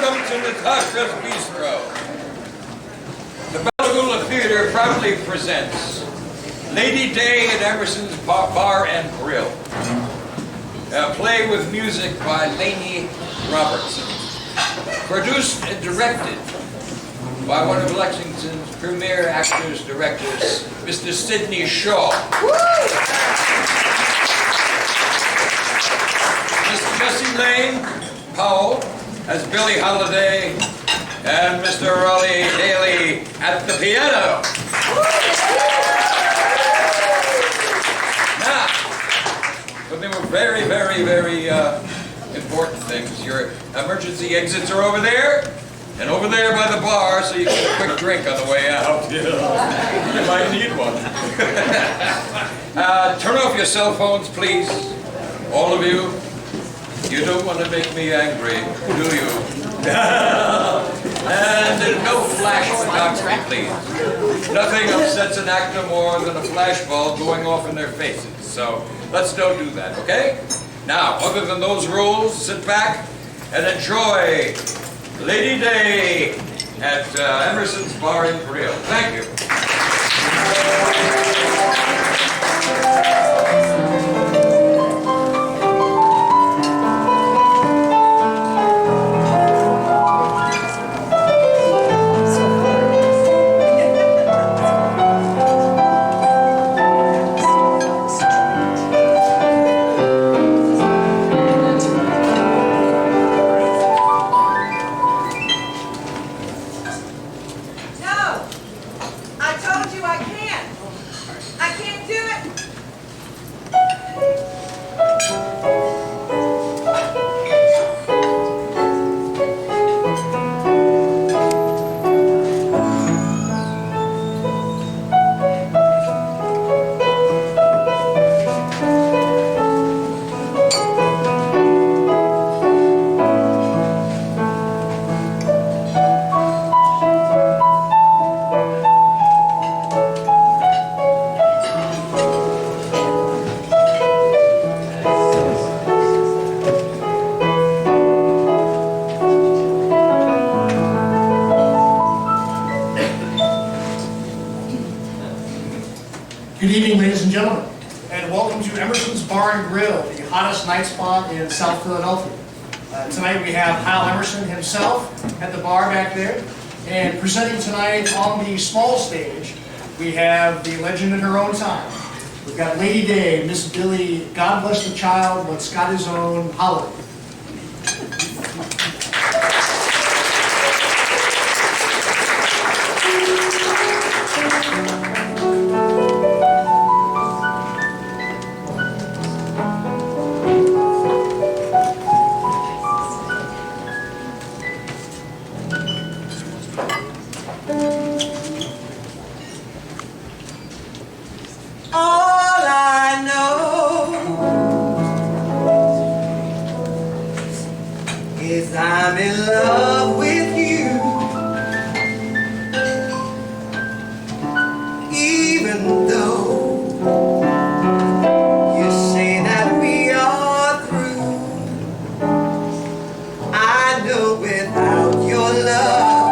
welcome to Natasha's Bistro. The Bellagula Theater proudly presents Lady Day at Emerson's Bar and Grill, a play with music by Laine Robertson, produced and directed by one of Lexington's premier actors-directors, Mr. Sidney Show. Miss Jessie Laine Powell as Billie Holiday, and Mr. Raleigh Daly at the piano. Now, but there were very, very, very important things. Your emergency exits are over there, and over there by the bar, so you can get a quick drink on the way out. You might need one. Turn off your cell phones, please, all of you. You don't want to make me angry, do you? And no flash photography, please. Nothing upsets an actor more than a flashbulb going off in their faces. So let's don't do that, okay? Now, other than those rules, sit back and enjoy Lady Day at Emerson's Bar and Grill. Thank you. Good evening, ladies and gentlemen, and welcome to Emerson's Bar and Grill, the hottest night spot in South Philadelphia. Tonight we have Hal Emerson himself at the bar back there, and presenting tonight on the small stage, we have the legend in her own time. We've got Lady Day, Miss Billie, God bless the child, what's got his own Holiday. I'm in love with you, even though you say that we are through. I know without your love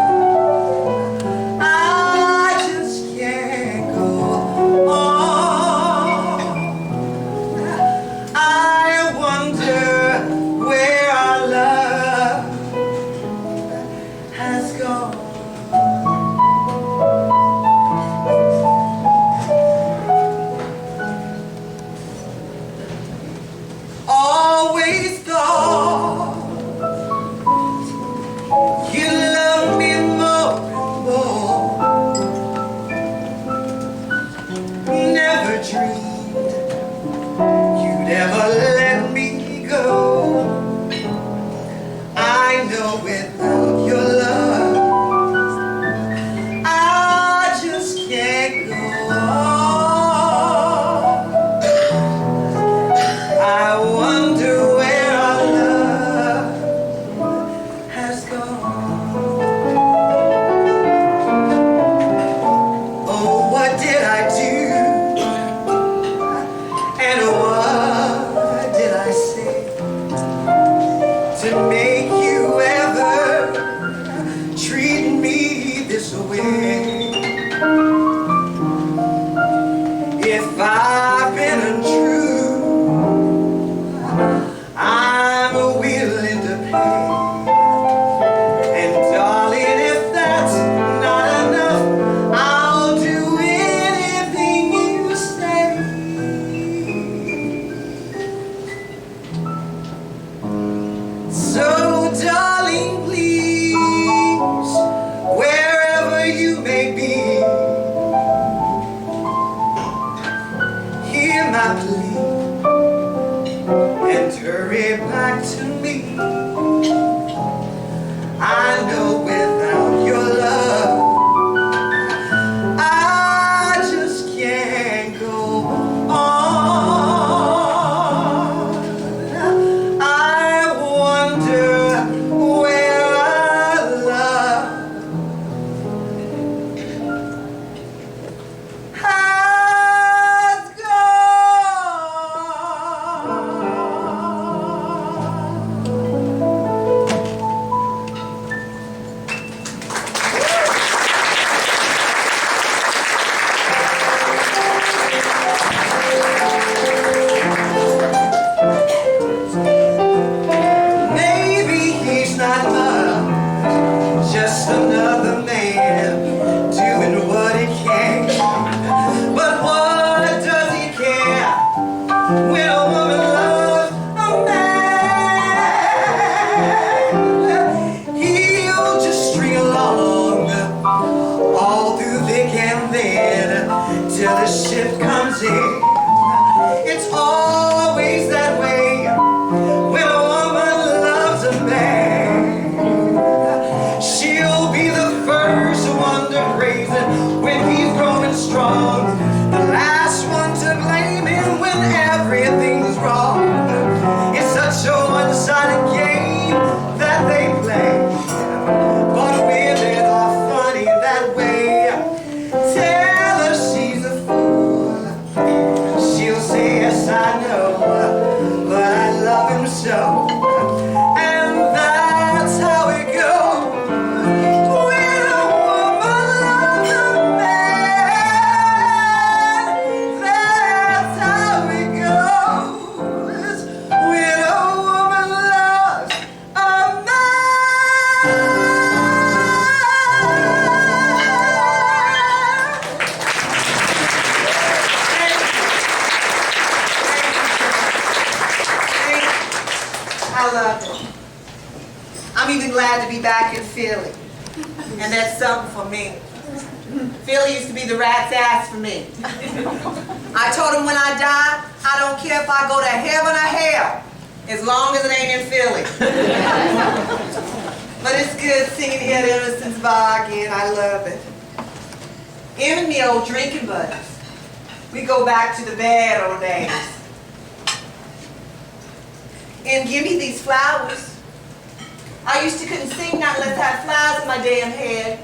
I just can't go on. I wonder where our love has gone. Always thought you loved me more and more. Never dreamed you'd ever let me go. I know without your love I just can't go on. I wonder where our love has gone. Oh, what did I do? And what did I say to make you ever hurry back to me. I know without your love I just can't go on. I wonder where our love has maybe he's not much, just another man doing what he can. But what does he care when a woman loves a man? He'll just string along all through thick and thin till the ship comes in. It's always that way when a woman loves a man. She'll be the first one to praise him when he's growing strong, the last one to blame him when everything's wrong. It's such a one-sided game that they play, but women are funny that way. Tell her she's a fool, she'll say yes I know, but I love him so. And that's how it goes when a woman loves a man. That's how it goes when a woman loves a I love it. I'm even glad to be back in Philly, and that's something for me. Philly used to be the rat's ass for me. I told him when I die, I don't care if I go to heaven or hell, as long as it ain't in Philly. But it's good singing here at Emerson's bar again. I love it. Em and me old drinking buddies. We go back to the bad old days. And give me these flowers. I used to couldn't sing not unless I had flowers in my damn head,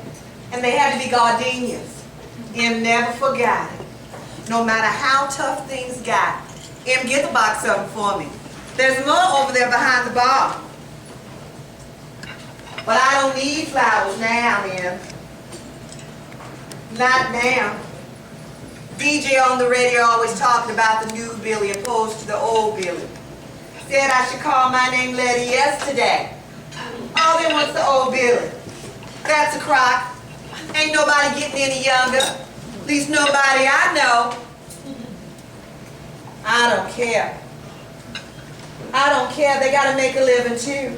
and they had to be gardenias. Em never forgot it. No matter how tough things got. Em, get the box of them for me. There's more over there behind the bar. But I don't need flowers now, Em. Not now. DJ on the radio always talking about the new Billy opposed to the old Billy. Said I should call my name Letty yesterday. Oh, then what's the old Billy? That's a crock. Ain't nobody getting any younger. At least nobody I know. I don't care. I don't care. They gotta make a living too.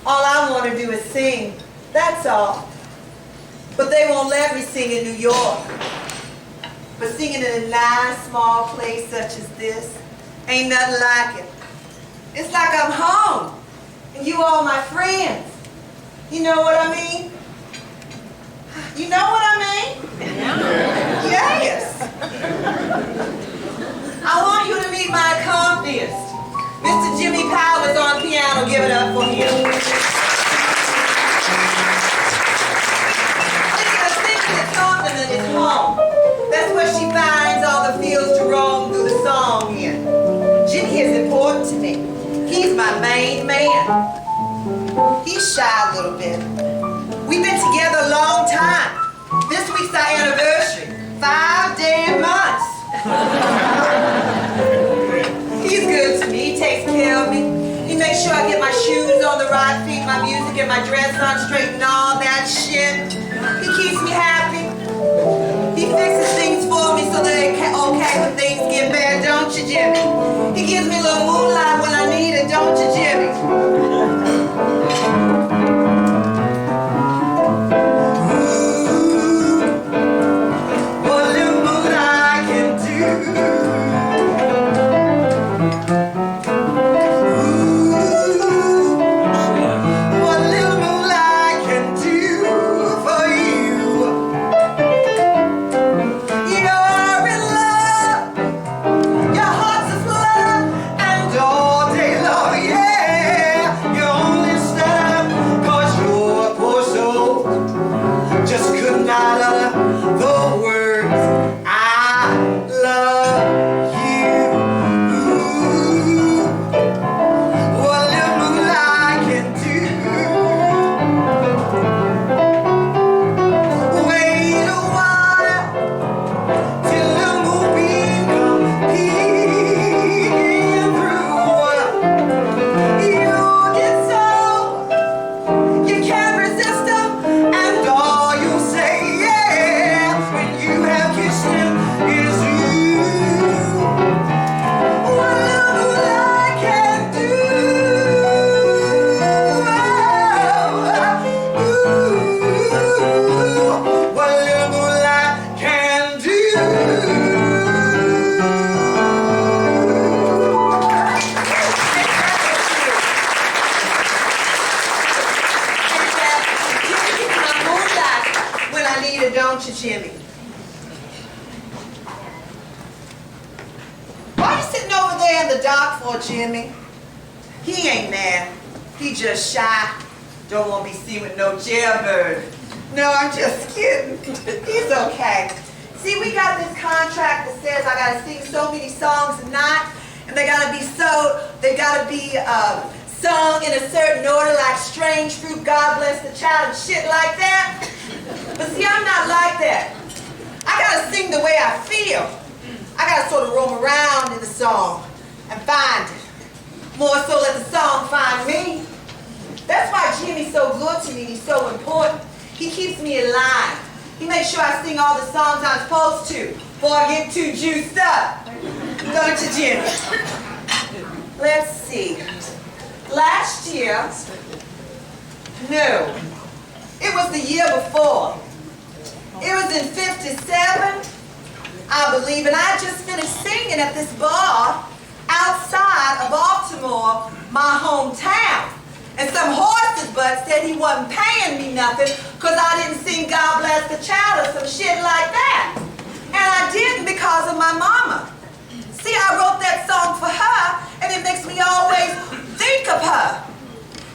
All I want to do is sing. That's all. But they won't let me sing in New York. But singing in a nice small place such as this ain't nothing like it. It's like I'm home, and you all my friends. You know what I mean? You know what I mean? Yes. I want you to meet my accompanist. Mr. Jimmy Powell is on piano. Give it up for him. It's a singing accompaniment is home. That's where she finds all the fields to roam through the song in. Jimmy is important to me. He's my main man. He's shy a little bit. We've been together a long time. This week's our anniversary. 5 damn months. He's good to me. He takes care of me. He makes sure I get my shoes on the right feet, my music and my dress on straight and all that shit. He keeps me happy. He fixes things for me so they're okay when things get bad, don't you, Jimmy? He gives me a little moonlight when I need it, don't you, Jimmy? What little moonlight can do. don't you, Jimmy? Why you sitting over there in the dark for, Jimmy? He ain't mad. He just shy. Don't want to be seen with no jailbird. No, I'm just kidding. He's okay. See, we got this contract that says I gotta sing so many songs a night, and they gotta be sung in a certain order, like Strange Fruit, God Bless the Child, and shit like that. But see, I'm not like that. I gotta sing the way I feel. I gotta sort of roam around in the song and find it. More so let the song find me. That's why Jimmy's so good to me and he's so important. He keeps me in line. He makes sure I sing all the songs I'm supposed to before I get too juiced up. Don't you, Jimmy? Let's see. Last year, no, it was the year before. It was in 57, I believe, and I just finished singing at this bar outside of Baltimore, my hometown. And some horse's butt said he wasn't paying me nothing because I didn't sing God Bless the Child or some shit like that. And I didn't because of my mama. See, I wrote that song for her, and it makes me always think of her.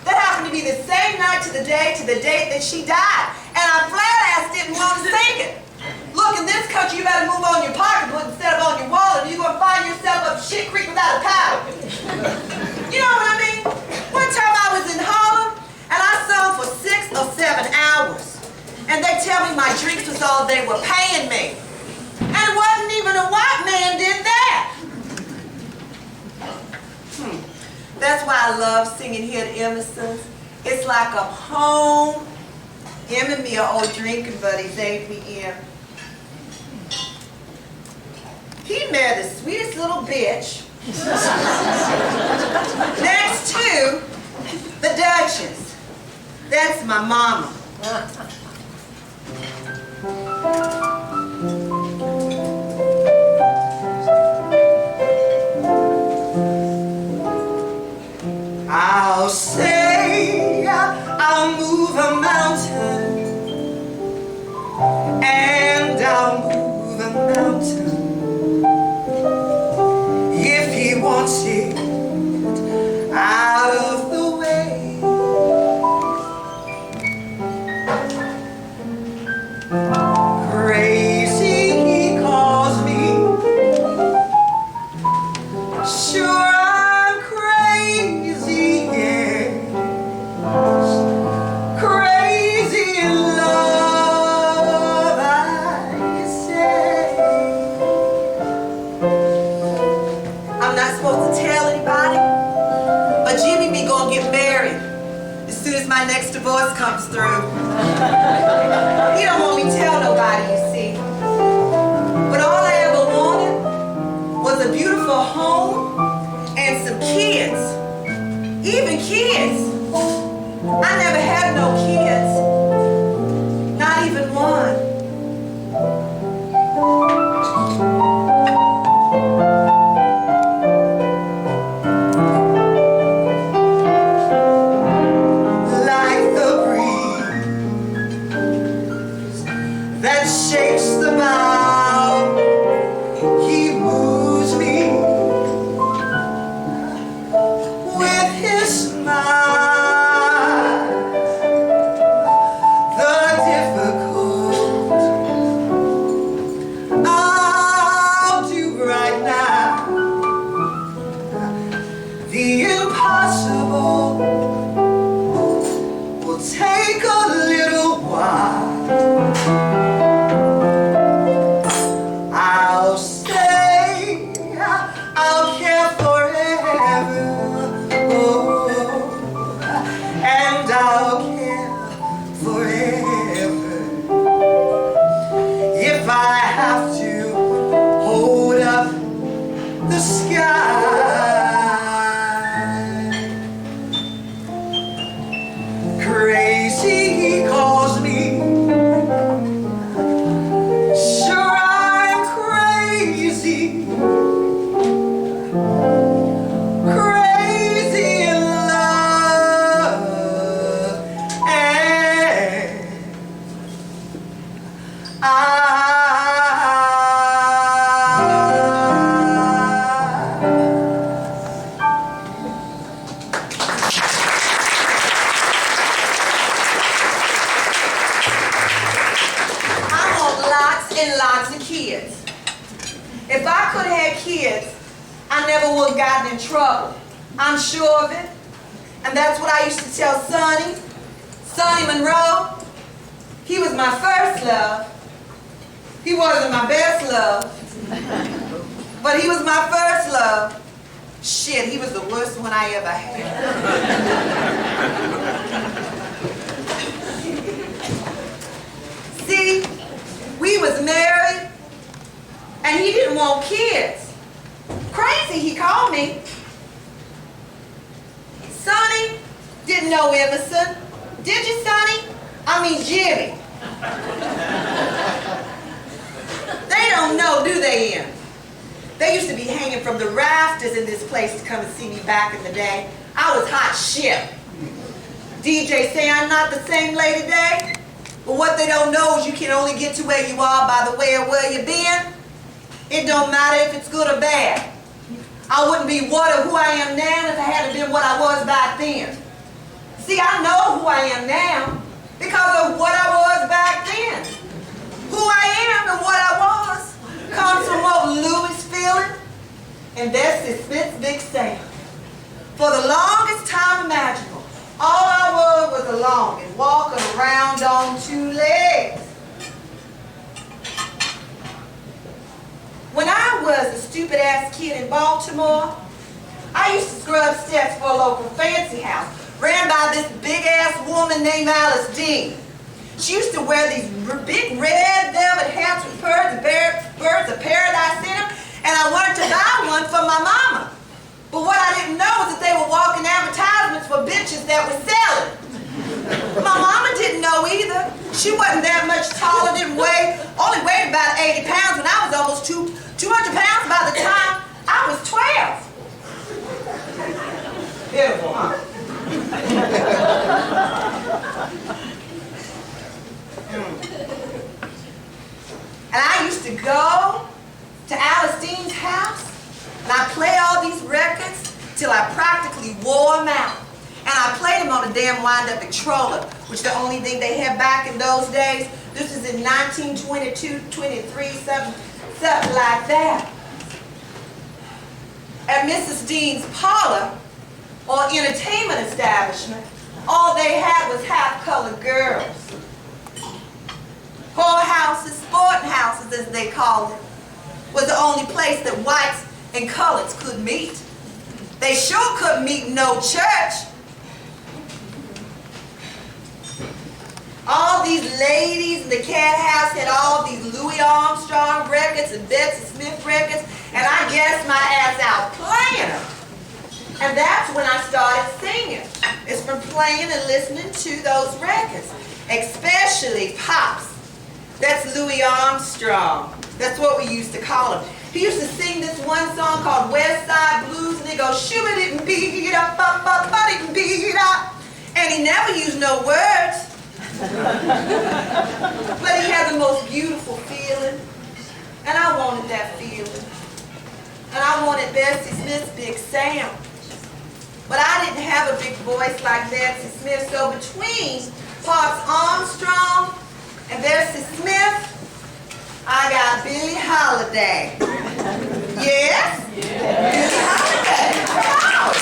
That happened to be the same night to the date that she died. And I flat ass didn't want to sing it. Look, in this country, you better move on your pocketbook instead of on your wallet, or you're going to find yourself up shit creek without a paddle. You know what I mean? One time I was in Harlem, and I sung for 6 or 7 hours. And they tell me my drinks was all they were paying me. And it wasn't even a white man did that. That's why I love singing here at Emerson's. It's like I'm home. Em and me are old drinking buddies, ain't we, Em? He married the sweetest little bitch next to the Duchess. That's my mama. I'll say I'll move a mountain, and I'll move a mountain if he wants it out of the way. Crazy he calls me. Sure, I'm crazy, yes. Crazy in love, I say. I'm not supposed to tell anybody, but Jimmy be gonna get married as soon as my next divorce comes through. He don't want me to tell nobody, you see. But all I ever wanted was a beautiful home and some kids. Even kids. I never had no kids. Not even one. Like the breeze that shakes the bough, he moves me with his smile. The difficult I'll do right now. The impossible will take a little while. I'll stay, I'll care forever, oh, and I'll care forever if I have to hold up the sky. Crazy he calls me. and lots of kids. If I could have had kids, I never would have gotten in trouble. I'm sure of it. And that's what I used to tell Sonny Monroe. He was my first love. He wasn't my best love, but he was my first love. Shit, he was the worst one I ever had. See, we was married, and he didn't want kids. Crazy, he called me. Sonny, didn't know Emerson. Did you, Sonny? I mean, Jimmy. They don't know, do they, Em? They used to be hanging from the rafters in this place to come and see me back in the day. I was hot shit. DJ say I'm not the same lady today, but what they don't know is you can only get to where you are by the way of where you've been. It don't matter if it's good or bad. I wouldn't be what or who I am now if I hadn't been what I was back then. See, I know who I am now because of what I was back then. Who I am and what I was comes from what Louis feeling and Bessie Smith's big sound. For the longest time imaginable, all I was alone and walking around on two legs. When I was a stupid-ass kid in Baltimore, I used to scrub steps for a local fancy house, ran by this big-ass woman named Alice Dean. She used to wear these big red velvet hats with birds of paradise in them, and I wanted to buy one for my mama. But what I didn't know was that they were walking advertisements for bitches that were selling. My mama didn't know either. She wasn't that much taller, only weighed about 80 pounds when I was almost 200 pounds by the time I was 12. Beautiful, huh? And I used to go to Alice Dean's house and I play all these records till I practically wore them out. And I played them on a damn wind-up controller, which the only thing they had back in those days. This is in 1922, 23, something like that. At Mrs. Dean's parlor or entertainment establishment, all they had was half-colored girls. Whorehouses, sporting houses as they called it, was the only place that whites and coloreds could meet. They sure couldn't meet in no church. All these ladies in the cat house had all these Louis Armstrong records and Bessie Smith records, and I guessed my ass out playing them. And that's when I started singing. It's from playing and listening to those records, especially pops. That's Louis Armstrong. That's what we used to call him. He used to sing this one song called West Side Blues, and he goes, shoo-ba-dee-beat-up, and he never used no words. But he had the most beautiful feeling, and I wanted that feeling. And I wanted Bessie Smith's big sound. But I didn't have a big voice like Bessie Smith, so between Pops Armstrong and Bessie Smith, I got Billie Holiday. Yes? Yeah. Billie Holiday. Come on.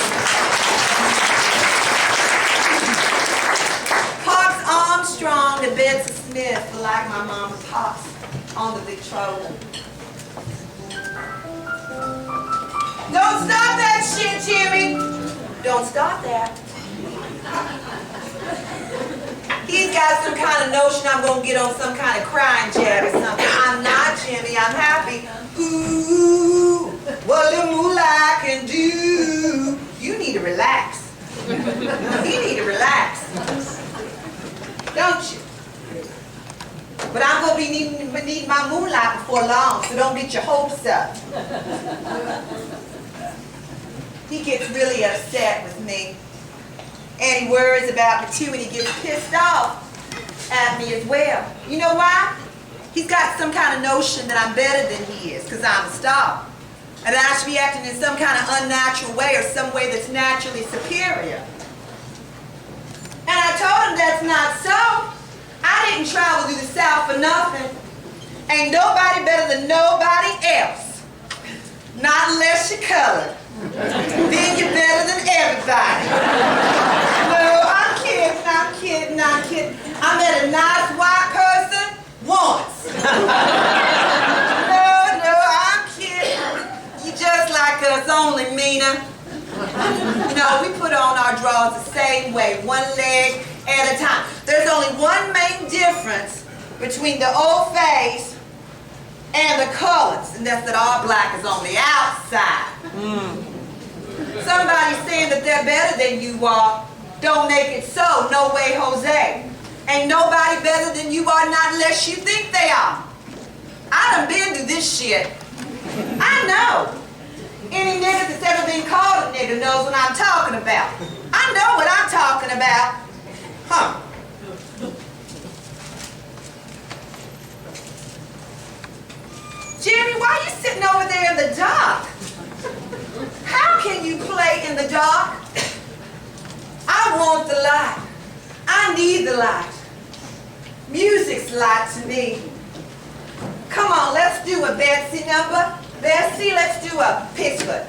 Pops Armstrong and Bessie Smith were like my mom and pops on the Victrola. Don't stop that shit, Jimmy. Don't stop that. He's got some kind of notion I'm going to get on some kind of crying jab or something. I'm not, Jimmy. I'm happy. Ooh, what the moolah can do. You need to relax. You need to relax. Don't you? But I'm going to be needing my moolah before long, so don't get your hopes up. He gets really upset with me. And he worries about me too, and he gets pissed off at me as well. You know why? He's got some kind of notion that I'm better than he is, because I'm a star. And that I should be acting in some kind of unnatural way or some way that's naturally superior. And I told him that's not so. I didn't travel through the South for nothing. Ain't nobody better than nobody else. Not unless you're colored. Then you're better than everybody. No, I'm kidding. I met a nice white person once. No, I'm kidding. You just like us, only meaner. You know, we put on our drawers the same way, one leg at a time. There's only one main difference between the old face and the colors, and that's that all black is on the outside. Somebody saying that they're better than you are, don't make it so. No way, Jose. Ain't nobody better than you are, not unless you think they are. I done been through this shit. I know. Any nigga that's ever been called a nigga knows what I'm talking about. I know what I'm talking about. Huh. Jimmy, why are you sitting over there in the dark? How can you play in the dark? I want the light. I need the light. Music's light to me. Come on, let's do a Betsy number. Betsy, let's do a Pittsburgh.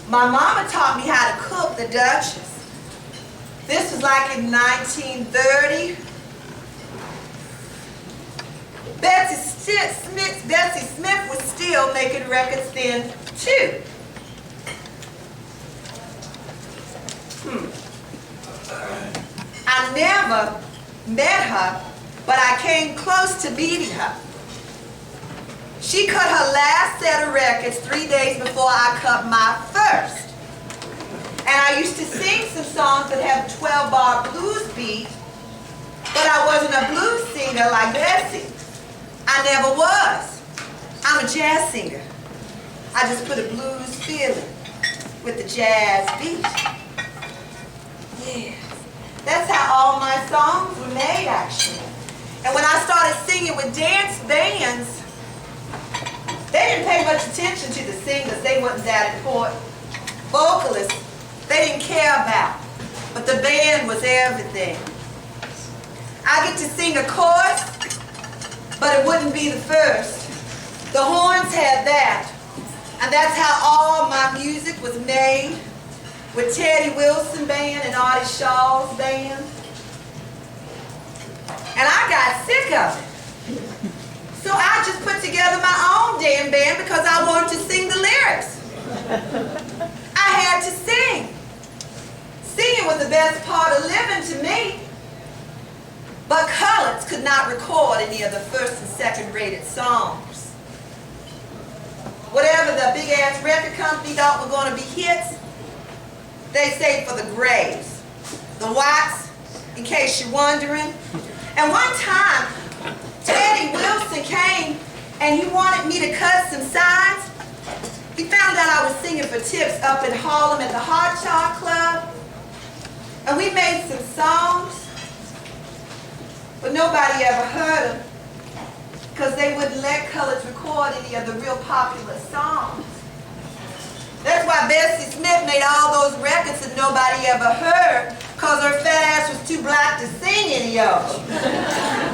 My mama taught me how to cook the Duchess. This was like in 1930. Bessie Smith was still making records then, too. I never met her, but I came close to beating her. She cut her last set of records 3 days before I cut my first. And I used to sing some songs that have a 12-bar blues beat, but I wasn't a blues singer like Bessie. I never was. I'm a jazz singer. I just put a blues feeling with the jazz beat. Yes. That's how all my songs were made, actually. And when I started singing with dance bands, they didn't pay much attention to the singers. They wasn't that important. Vocalists, they didn't care about. But the band was everything. I get to sing a chorus, but it wouldn't be the first. The horns had that. And that's how all my music was made, with Teddy Wilson Band and Artie Shaw's band. And I got sick of it. So I just put together my own damn band because I wanted to sing the lyrics. I had to sing. Singing was the best part of living to me. But Collins could not record any of the first and second rated songs. Whatever the big ass record company thought were going to be hits, they saved for the graves. The Watts, in case you're wondering. And one time, Teddy Wilson came and he wanted me to cut some sides. He found out I was singing for tips up in Harlem at the Hot Shot Club. And we made some songs, but nobody ever heard them because they wouldn't let Colors record any of the real popular songs. That's why Bessie Smith made all those records that nobody ever heard because her fat ass was too black to sing any of them.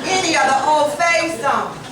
Any of the old Faye songs.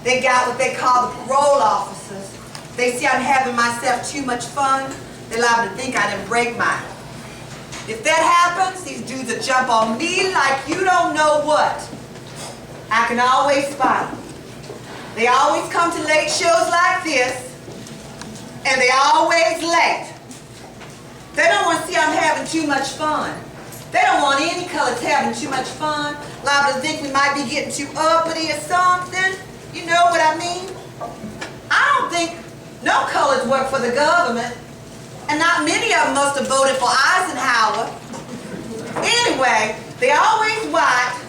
They got what they call the parole officers. They see I'm having myself too much fun. They're liable to think I didn't break mine. If that happens, these dudes will jump on me like you don't know what. I can always spot them. They always come to late shows like this, and they always late. They don't want to see I'm having too much fun. They don't want any colors having too much fun. Liable to think we might be getting too uppity or something. You know what I mean? I don't think no colors work for the government. And not many of them must have voted for Eisenhower. Anyway, they always white,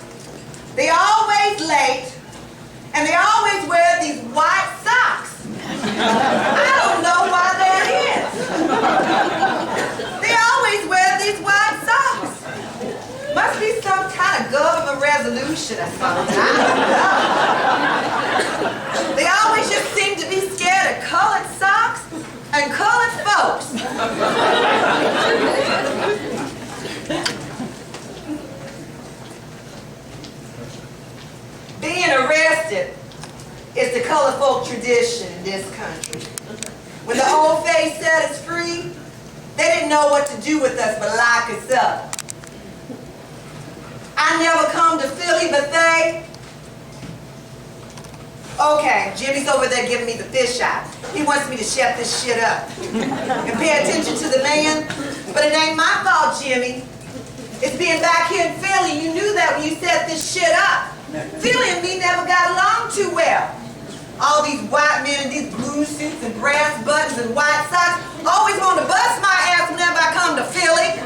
they always late, and they always wear these white socks. I don't know why that is. They always wear these white socks. Must be some kind of government resolution or something. I don't know. They always just seem to be scared of colored socks and colored folks. Being arrested is the colored folk tradition in this country. When the old face set us free, they didn't know what to do with us but lock us up. I never come to Philly, but they... Okay, Jimmy's over there giving me the fish eye. He wants me to shut this shit up and pay attention to the man, but it ain't my fault, Jimmy. It's being back here in Philly. You knew that when you set this shit up. Philly and me never got along too well. All these white men in these blue suits and brass buttons and white socks always want to bust my ass whenever I come to Philly.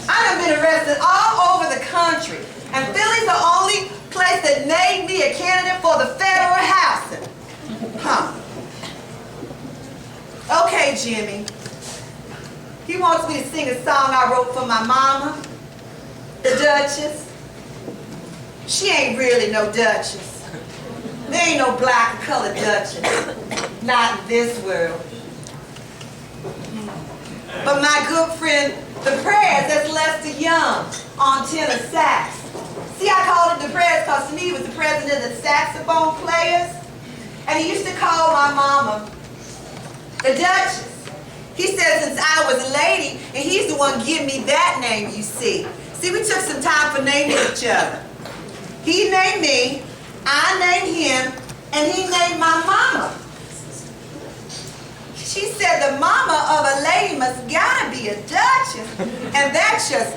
I done been arrested all over the country, and Philly's the only place that made me a candidate for the federal housing. Huh. Okay, Jimmy. He wants me to sing a song I wrote for my mama, the Duchess. She ain't really no Duchess. There ain't no black or colored Duchess. Not in this world. But my good friend, the Prayers, that's Lester Young on tenor sax. See, I called it the Prayers because to me he was the president of the saxophone players. And he used to call my mama the Duchess. He said since I was a lady, and he's the one giving me that name, you see. See, we took some time for naming each other. He named me, I named him, and he named my mama. She said the mama of a lady must gotta be a duchess, and that just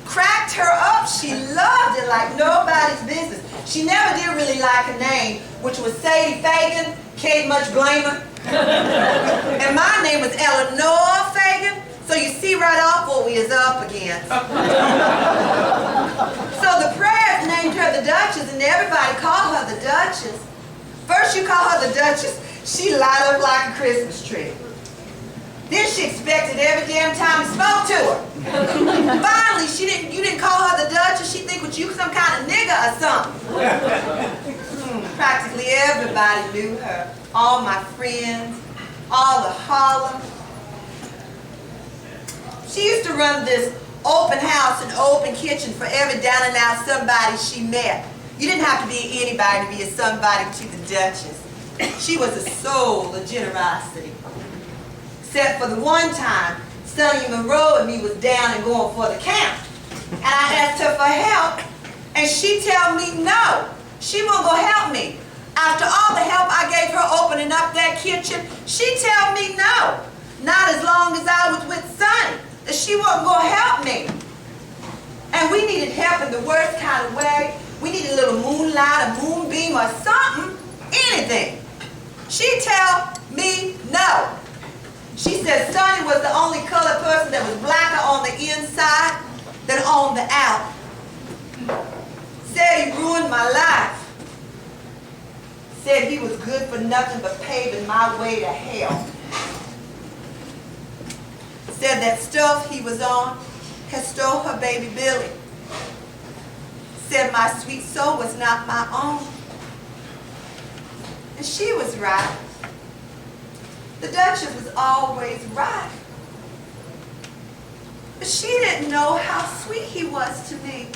cracked her up. She loved it like nobody's business. She never did really like a name, which was Sadie Fagan, Kate Much Blamer. And my name was Eleanor Fagan, so you see right off what we is up against. So the Prayers named her the Duchess, and everybody called her the Duchess. First you call her the Duchess, she light up like a Christmas tree. Then she expected every damn time you spoke to her. Finally, you didn't call her the Duchess, she think what you some kind of nigga or something. Practically everybody knew her. All my friends, all the Harlem. She used to run this open house and open kitchen for every down and out somebody she met. You didn't have to be anybody to be a somebody to the Duchess. She was a soul of generosity. Except for the one time, Sonny Monroe and me was down and going for the count. And I asked her for help, and she tell me no. She won't go help me. After all the help I gave her opening up that kitchen, she tell me no. Not as long as I was with Sonny, that she wasn't going to help me. And we needed help in the worst kind of way. We needed a little moonlight, a moonbeam, or something, anything. She tell me no. She said Sonny was the only colored person that was blacker on the inside than on the out. Said he ruined my life. Said he was good for nothing but paving my way to hell. Said that stuff he was on had stole her baby Billie. Said my sweet soul was not my own. And she was right. The Duchess was always right. But she didn't know how sweet he was to me.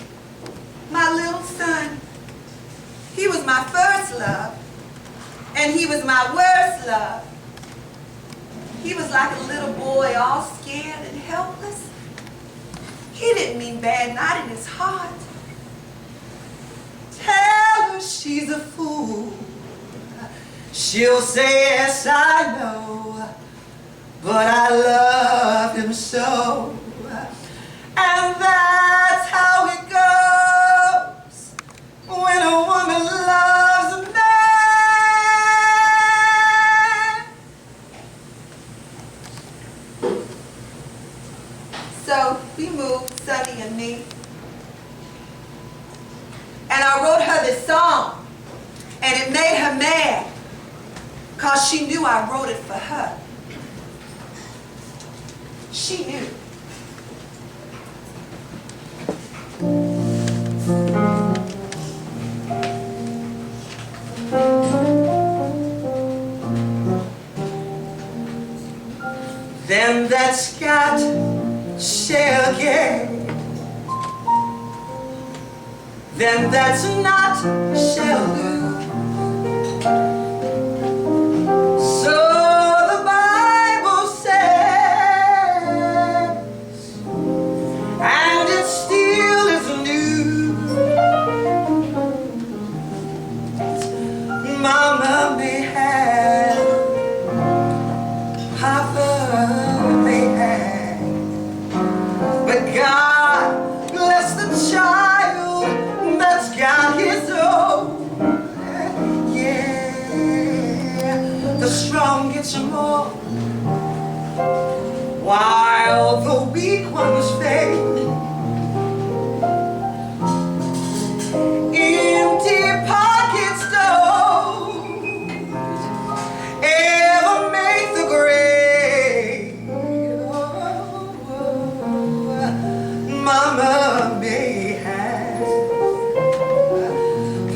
My little son. He was my first love. And he was my worst love. He was like a little boy all scared and helpless. He didn't mean bad, not in his heart. Tell her she's a fool. She'll say, yes, I know, but I love him so. And that's how it goes when a woman loves a man. So we moved, Sonny and me. And I wrote her this song, and it made her mad, because she knew I wrote it for her. She knew. Them that's got shall get. Them that's not shall lose. So the Bible says, and it still is news. Mama may have, Papa may have, but God more, while the weak ones fade. Empty pockets don't ever make the grade. Mama may have,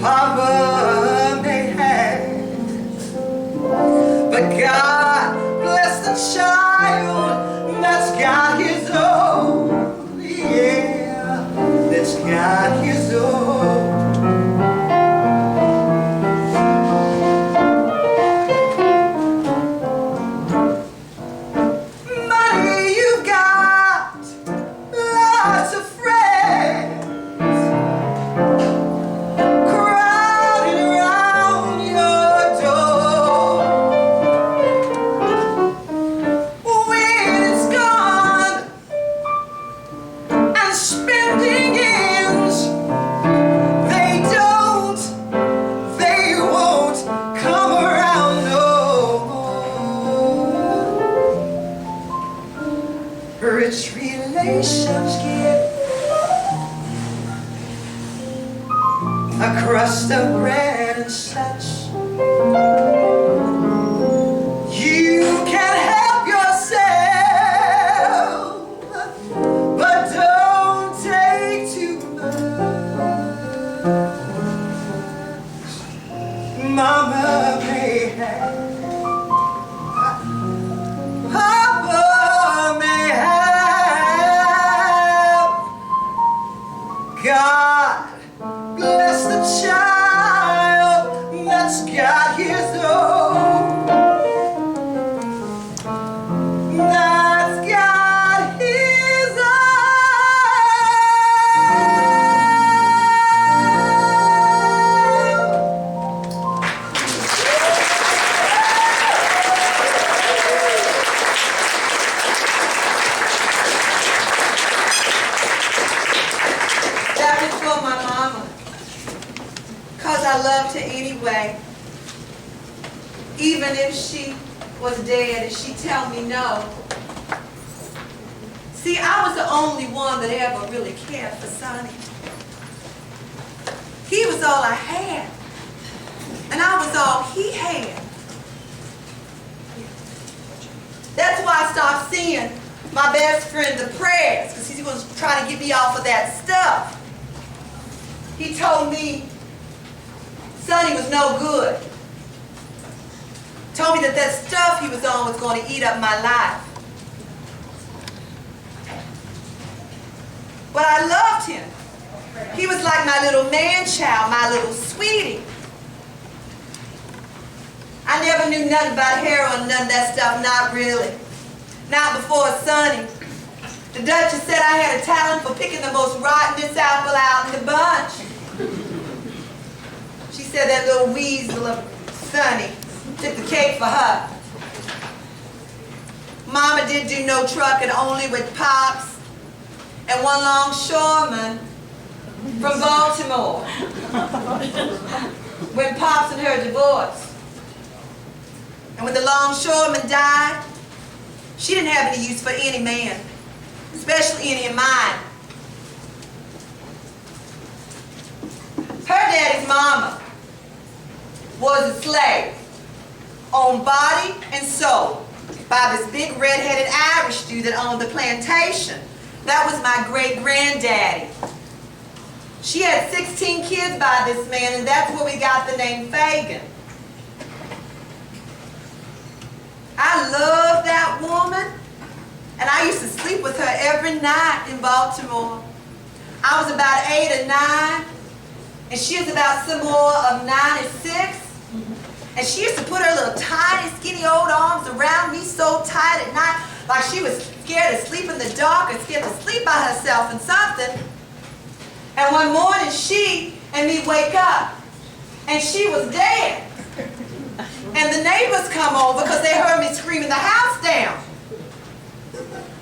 Papa may have, but God bless the child that's got his own. Yeah, that's got his own. Money you've got, lots of friends crowding around your door. When it's gone and spending ends, they won't come around no more. Rich relations get a crust of bread and such. You can help yourself, but don't take too much. Mama may have, Papa may have. God bless the child that's got his own. That's got his own. That was for my mama. Cause I loved her anyway. Even if she was dead and she tell me no. See, I was the only one that ever really cared for Sonny. He was all I had. And I was all he had. That's why I stopped seeing my best friend the prayers, because he was trying to get me off of that stuff. He told me Sonny was no good. Told me that that stuff he was on was going to eat up my life. But I loved him. He was like my little man-child, my little sweetie. I never knew nothing about heroin, none of that stuff, not really. Not before Sonny. The Duchess said I had a talent for picking the most rottenest apple out in the bunch. She said that little weasel of Sonny took the cake for her. Mama didn't do no trucking, only with Pops and one longshoreman from Baltimore. When Pops and her divorced. And when the longshoreman died, she didn't have any use for any man, especially any of mine. Her daddy's mama was a slave, owned body and soul by this big red-headed Irish dude that owned the plantation. That was my great-granddaddy. She had 16 kids by this man, and that's where we got the name Fagin. I loved that woman, and I used to sleep with her every night in Baltimore. I was about 8 or 9, and she was about some more of 9 or 6. And she used to put her little tiny, skinny old arms around me so tight at night, like she was scared to sleep in the dark or scared to sleep by herself and something. And one morning, she and me wake up, and she was dead. And the neighbors come over because they heard me screaming the house down.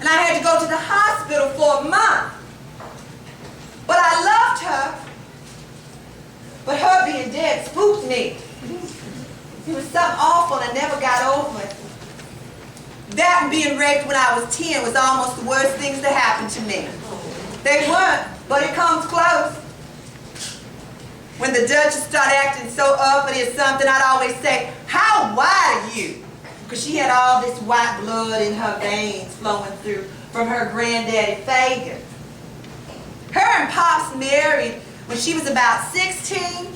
And I had to go to the hospital for a month. But I loved her. But her being dead spooked me. It was something awful and I never got over it. That and being raped when I was 10 was almost the worst things that happened to me. They weren't, but it comes close. When the Duchess started acting so uppity or something, I'd always say, "How white are you?" Because she had all this white blood in her veins flowing through from her granddaddy Fagin. Her and Pops married when she was about 16.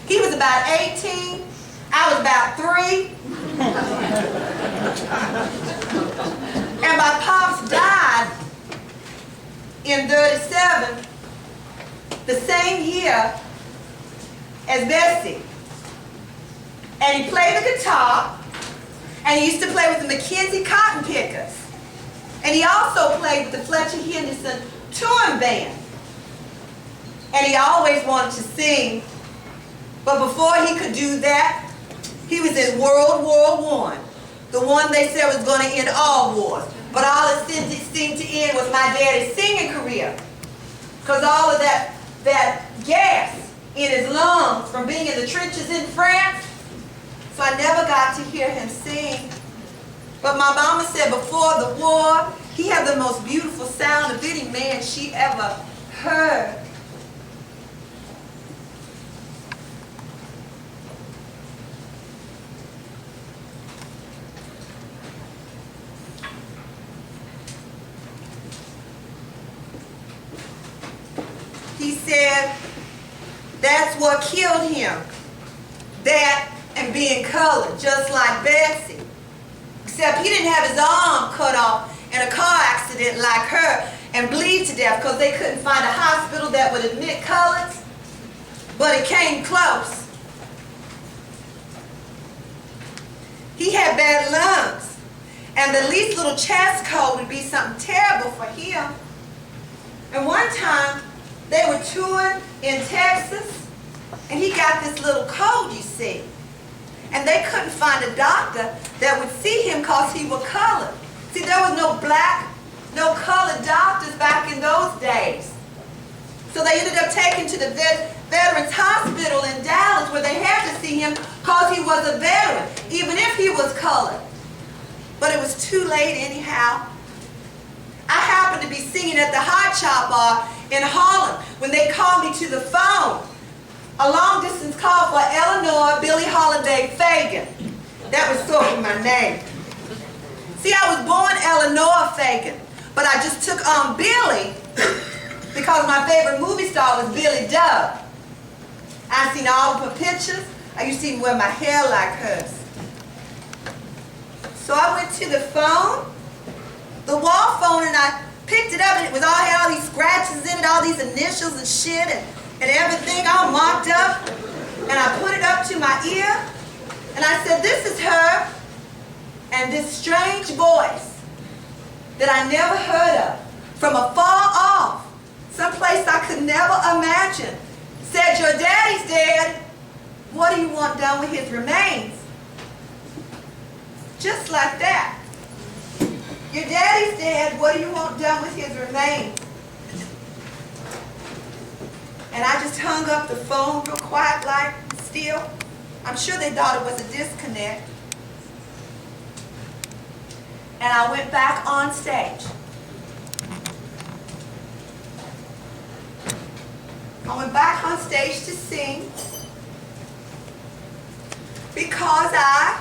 He was about 18. I was about 3. And my Pops died in 37, the same year as Bessie. And he played the guitar, and he used to play with the Mackenzie Cotton Pickers. And he also played with the Fletcher Henderson touring band. And he always wanted to sing, but before he could do that, he was in World War I, the one they said was going to end all wars. But all it seemed to end was my daddy's singing career, because all of that gas in his lungs from being in the trenches in France. So I never got to hear him sing. But my mama said before the war, he had the most beautiful sound of any man she ever heard. He said that's what killed him. That and being colored, just like Betsy. Except he didn't have his arm cut off in a car accident like her and bleed to death because they couldn't find a hospital that would admit colors. But it came close. He had bad lungs, and the least little chest cold would be something terrible for him. And one time, they were touring in Texas, and he got this little cold, you see. And they couldn't find a doctor that would see him because he was colored. See, there was no black, no colored doctors back in those days. So they ended up taking to the Veterans Hospital in Dallas, where they had to see him because he was a veteran, even if he was colored. But it was too late anyhow. I happened to be singing at the Hot Shop Bar in Harlem when they called me to the phone. A long distance call for Eleanor Billie Holiday Fagin. That was sort of my name. See, I was born Eleanor Fagin, but I just took on Billie because my favorite movie star was Billy Dove. I've seen all of her pictures. I used to even wear my hair like hers. So I went to the phone, the wall phone, and I picked it up, and it was had all these scratches in it, all these initials and shit, and everything all marked up. And I put it up to my ear, and I said, "This is her." And this strange voice that I never heard of, from afar off, someplace I could never imagine, said, "Your daddy's dead. What do you want done with his remains?" Just like that. "Your daddy's dead. What do you want done with his remains?" And I just hung up the phone real quiet, like, still. I'm sure they thought it was a disconnect. And I went back on stage. I went back on stage to sing because I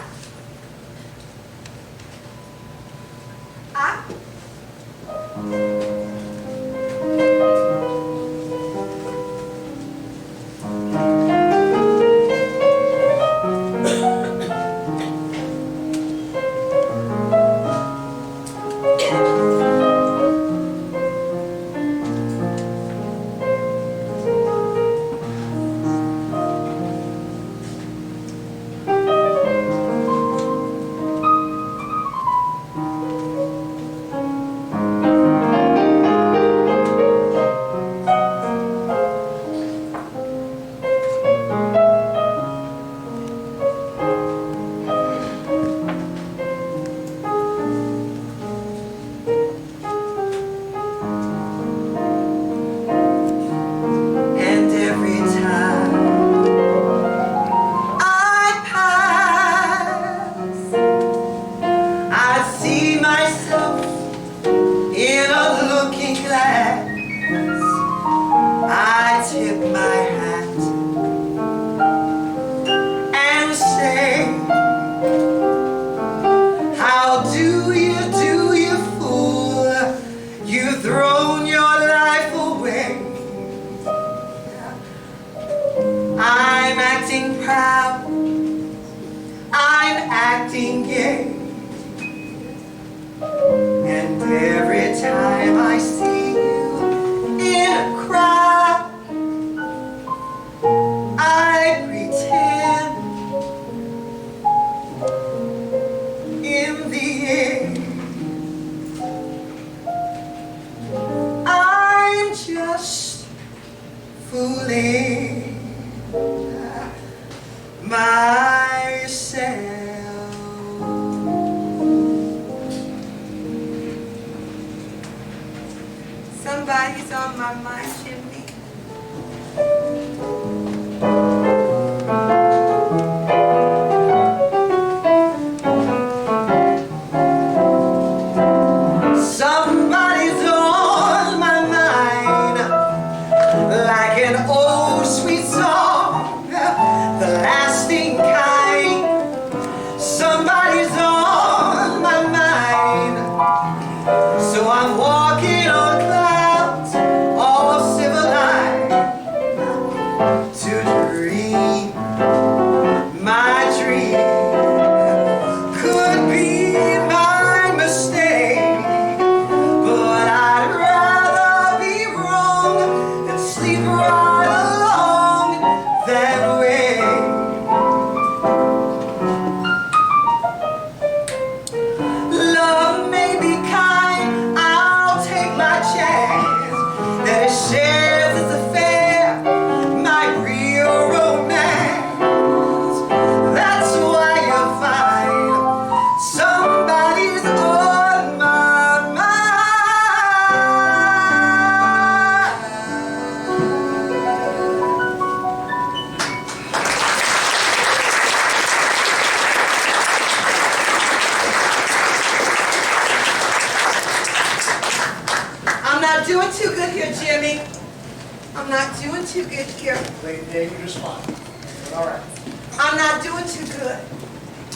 I see myself in a looking glass. I tip my hat and say, how do you fool? You've thrown your life away. I'm acting proud, I'm acting gay, and every time I see you in a crowd, I pretend in the end I'm just fooling myself. Somebody's on my mind, Jimmy. Somebody's on my mind, like an old sweet song, the lasting kind. Somebody's on my mind, so I'm walking on clouds, all civilized, to dream my dream. Could be my mistake, but I'd rather be wrong than sleep right along that way. Love may be kind, I'll take my chance that it shares its affair, my real romance. That's why you'll find somebody's on my mind. I'm not doing too good here, Jimmy. I'm not doing too good here. Lady Day, you just fine. All right. I'm not doing too good.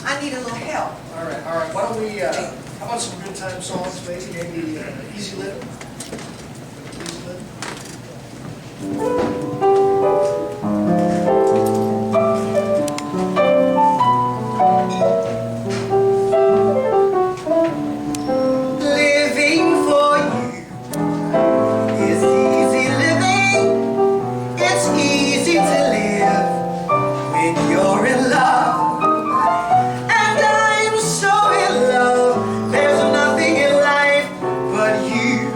I need a little help. All right. Why don't we, how about some good time songs, maybe? Maybe Easy Living? Easy Living? Living for you is easy living. It's easy to live when you're in love. And I'm so in love, there's nothing in life but you.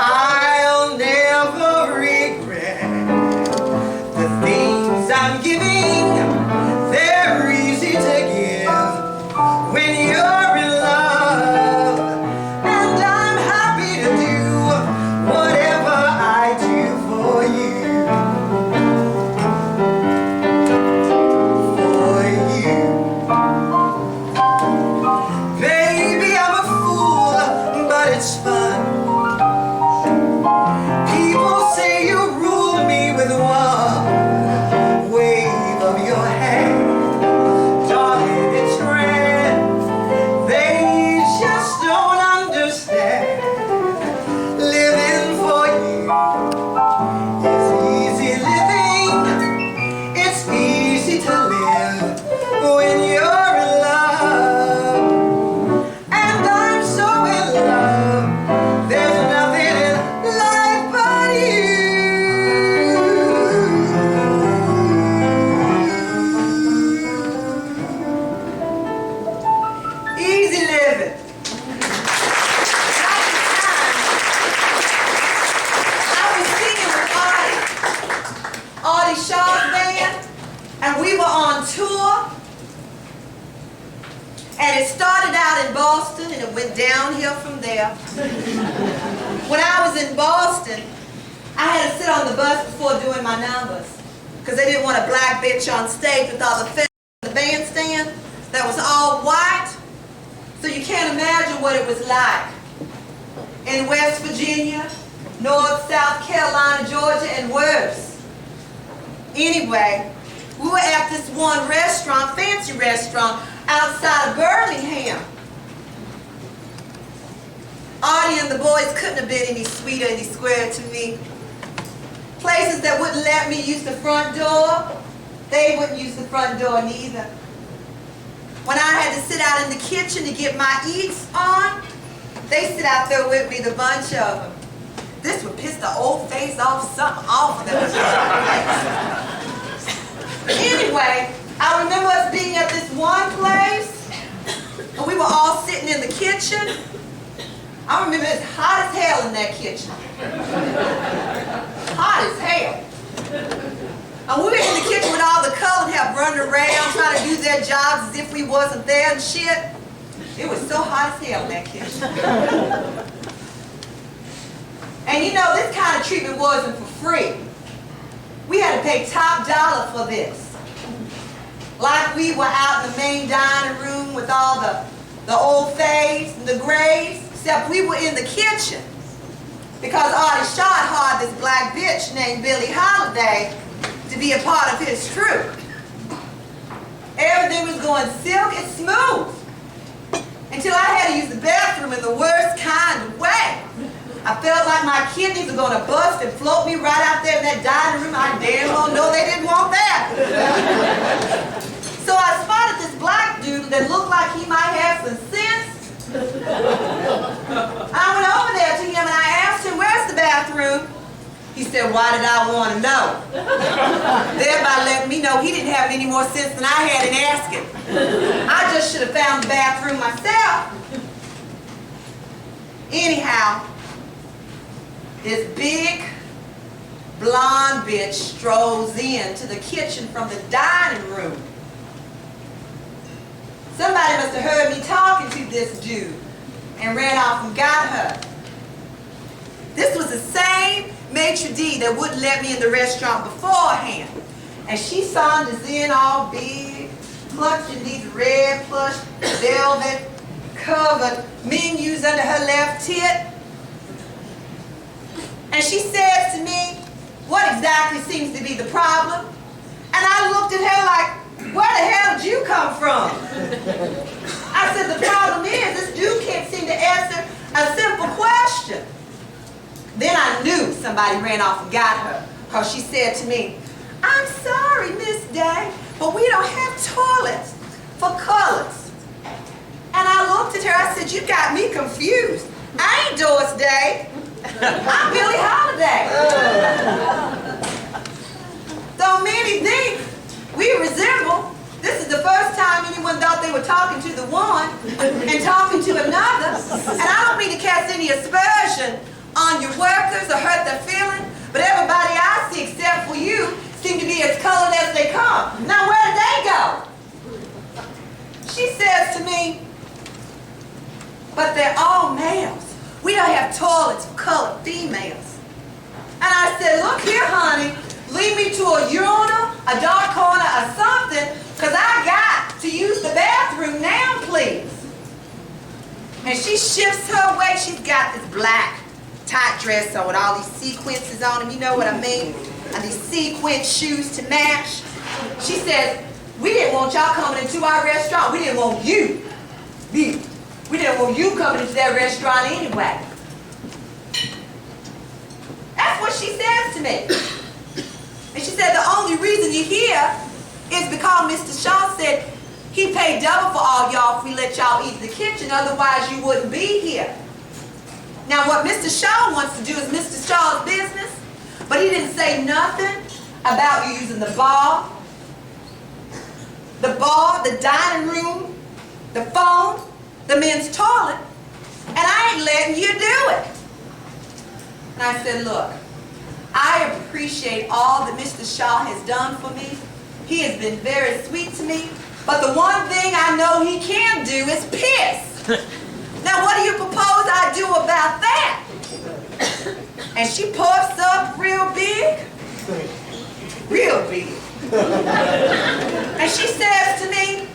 I'll never regret the things I'm giving. They're easy to give when you're in love. And I'm happy to do whatever I do for you. For you. Baby, I'm a fool, but it's fun. People say you rule me with one wave of your hand. Darling, it's grand. They just don't understand. Living for you is easy living. It's easy to live when you're in love. And I'm so in love, there's nothing in life but you. Easy living. I was singing with Audie Shaw's band, and we were on tour. And it started out in Boston, and it went downhill from there. When I was in Boston, I had to sit on the bus before doing my numbers, because they didn't want a black bitch on stage with all the film in the bandstand. all white, so you can't imagine what it was like in West Virginia, North, South Carolina, Georgia, and worse. Anyway, we were at this one restaurant, fancy restaurant, outside of Birmingham. Artie and the boys couldn't have been any sweeter, any squarer to me. Places that wouldn't let me use the front door, they wouldn't use the front door neither. When I had to sit out in the kitchen to get my eats on, they sit out there with me, the bunch of them. This would piss the old face off, something off them. Anyway, I remember us being at this one place, and we were all sitting in the kitchen. I remember it's hot as hell in that kitchen. Hot as hell. And we were in the kitchen with all the colored help running around trying to do their jobs as if we wasn't there and shit. It was so hot as hell in that kitchen. And you know, this kind of treatment wasn't for free. We had to pay top dollar for this. Like we were out in the main dining room with all the old fays and the grays, except we were in the kitchen. Because Artie Shaw hired this black bitch named Billie Holiday to be a part of his troupe. Everything was going silk and smooth until I had to use the bathroom in the worst kind of way. I felt like my kidneys were going to bust and float me right out there in that dining room. I damn well know they didn't want that. So I spotted this black dude that looked like he might have some sense. I went over there to him and I asked him, "Where's the bathroom?" He said, "Why did I want to know?" Thereby letting me know he didn't have any more sense than I had in asking. I just should have found the bathroom myself. Anyhow, this big blonde bitch strolls into the kitchen from the dining room. Somebody must have heard me talking to this dude and ran off and got her. This was the same maitre d' that wouldn't let me in the restaurant beforehand. And she saunters in all big, clutching these red plush velvet covered menus under her left tit. And she says to me, "What exactly seems to be the problem?" And I looked at her like, "Where the hell did you come from?" I said, "The problem is this dude can't seem to answer a simple question." Then I knew somebody ran off and got her, because she said to me, "I'm sorry, Miss Day, but we don't have toilets for colors." And I looked at her, I said, "You got me confused. I ain't Doris Day. I'm Billie Holiday." Though many think we resemble, this is the first time anyone thought they were talking to the one and talking to another. And I don't mean to cast any aspersion on your workers or hurt their feelings, but everybody I see except for you seem to be as colored as they come. Now where did they go? She says to me, "But they're all males. We don't have toilets for colored females." And I said, "Look here, honey, lead me to a urinal, a dark corner, or something, because I got to use the bathroom now, please." And she shifts her way. She's got this black tight dress on with all these sequences on them, you know what I mean? And these sequin shoes to match. She says, "We didn't want y'all coming into our restaurant. We didn't want you. We didn't want you coming into that restaurant anyway." That's what she says to me. And she said, "The only reason you're here is because Mr. Shaw said he paid double for all y'all if we let y'all eat in the kitchen, otherwise you wouldn't be here." Now what Mr. Shaw wants to do is Mr. Shaw's business, but he didn't say nothing about you using the bar, the dining room, the phone, the men's toilet, and I ain't letting you do it. And I said, "Look, I appreciate all that Mr. Shaw has done for me. He has been very sweet to me, but the one thing I know he can do is piss. Now what do you propose I do about that?" And she puffs up real big. Real big. And she says to me,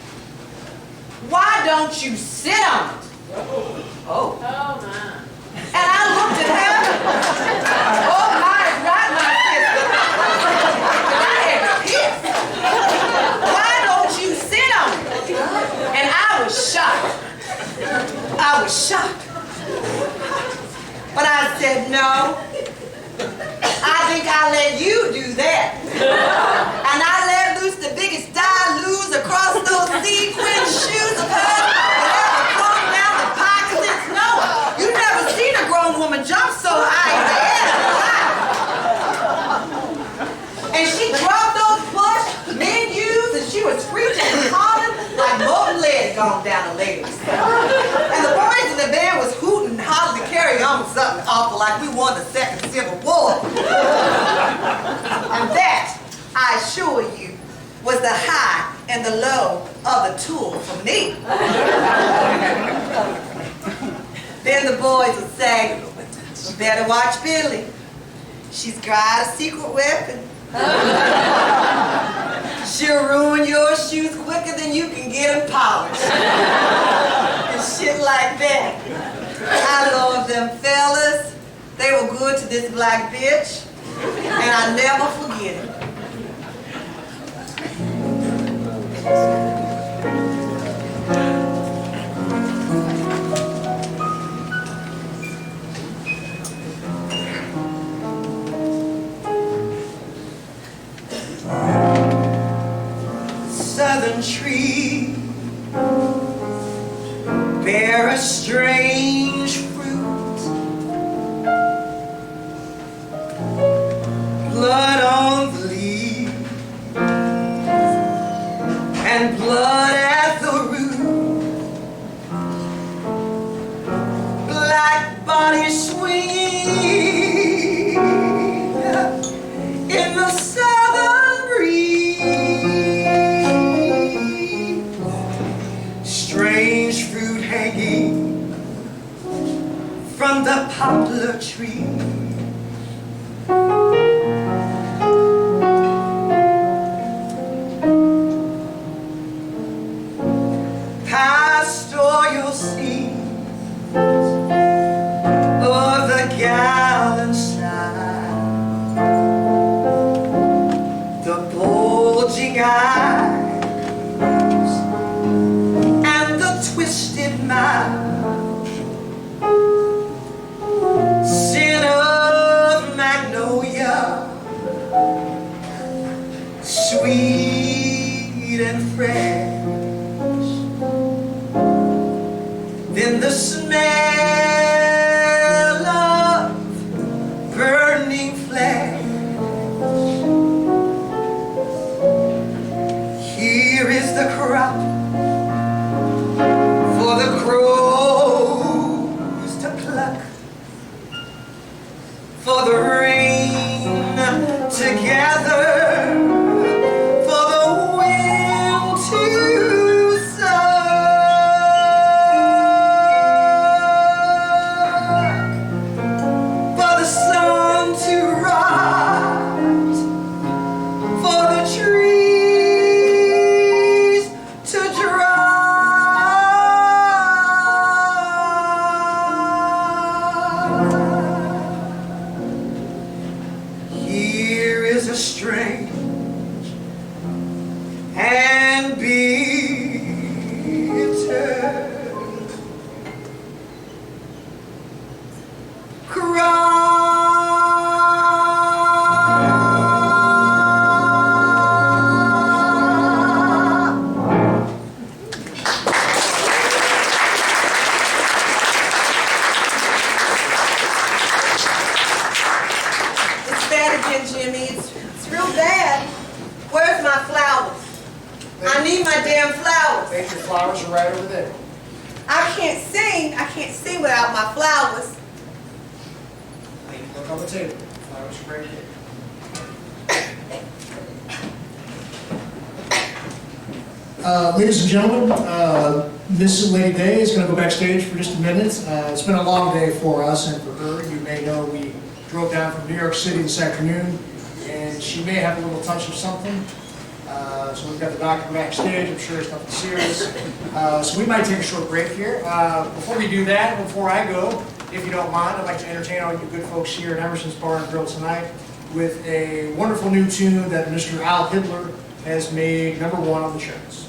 "Why don't you sit on it? Oh. Oh, my. And I looked at her. Oh my, not my sister. I had to piss. Why don't you sit on it? And I was shocked. I was shocked. But I said, no. I think I'll let you do that. And I let loose the biggest dilutes across those sequin shoes of hers that ever come down the pike since Noah. You never seen a grown woman jump so high in the air. And she dropped those plush menus and she was screeching and calling like molten lead gone down the ladies. And the boys in the band was hooting and hollering to carry on with something awful like we won the Second Civil War. And that, I assure you, was the high and the low of the tour for me. Then the boys would say, you better watch Billie. She's got a secret weapon. She'll ruin your shoes quicker than you can get them polished. And shit like that. I love them fellas. They were good to this black bitch. And I never forget it. Southern tree bear a strange fruit, blood on the leaf and blood at the root, black bodies swinging in the southern breeze. Strange fruit hanging from the poplar tree. Pastoral scenes of the gallant side, the bulging eyes twisted mouth, sin of magnolia, sweet and fresh. Then the smell of burning flesh. Here is the crop for the crows to pluck, for the rain to gather, for the wind to suck, for the sun to rise, for the trees to dry. Strange and bitter cry. It's bad again, Jimmy. It's real bad. Where's my flowers? I need my damn flowers. Make your flowers are right over there. I can't sing without my flowers. Look on the table. Flowers are right there. Ladies and gentlemen, Miss Lady Day is going to go backstage for just a minute. It's been a long day for us and for her. You may know we drove down from New York City this afternoon, and she may have a little touch of something. So we've got the doctor backstage. I'm sure it's nothing serious. So we might take a short break here. Before we do that, before I go, if you don't mind, I'd like to entertain all you good folks here at Emerson's Bar and Grill tonight with a wonderful new tune that Mr. Al Hitler has made #1 on the charts.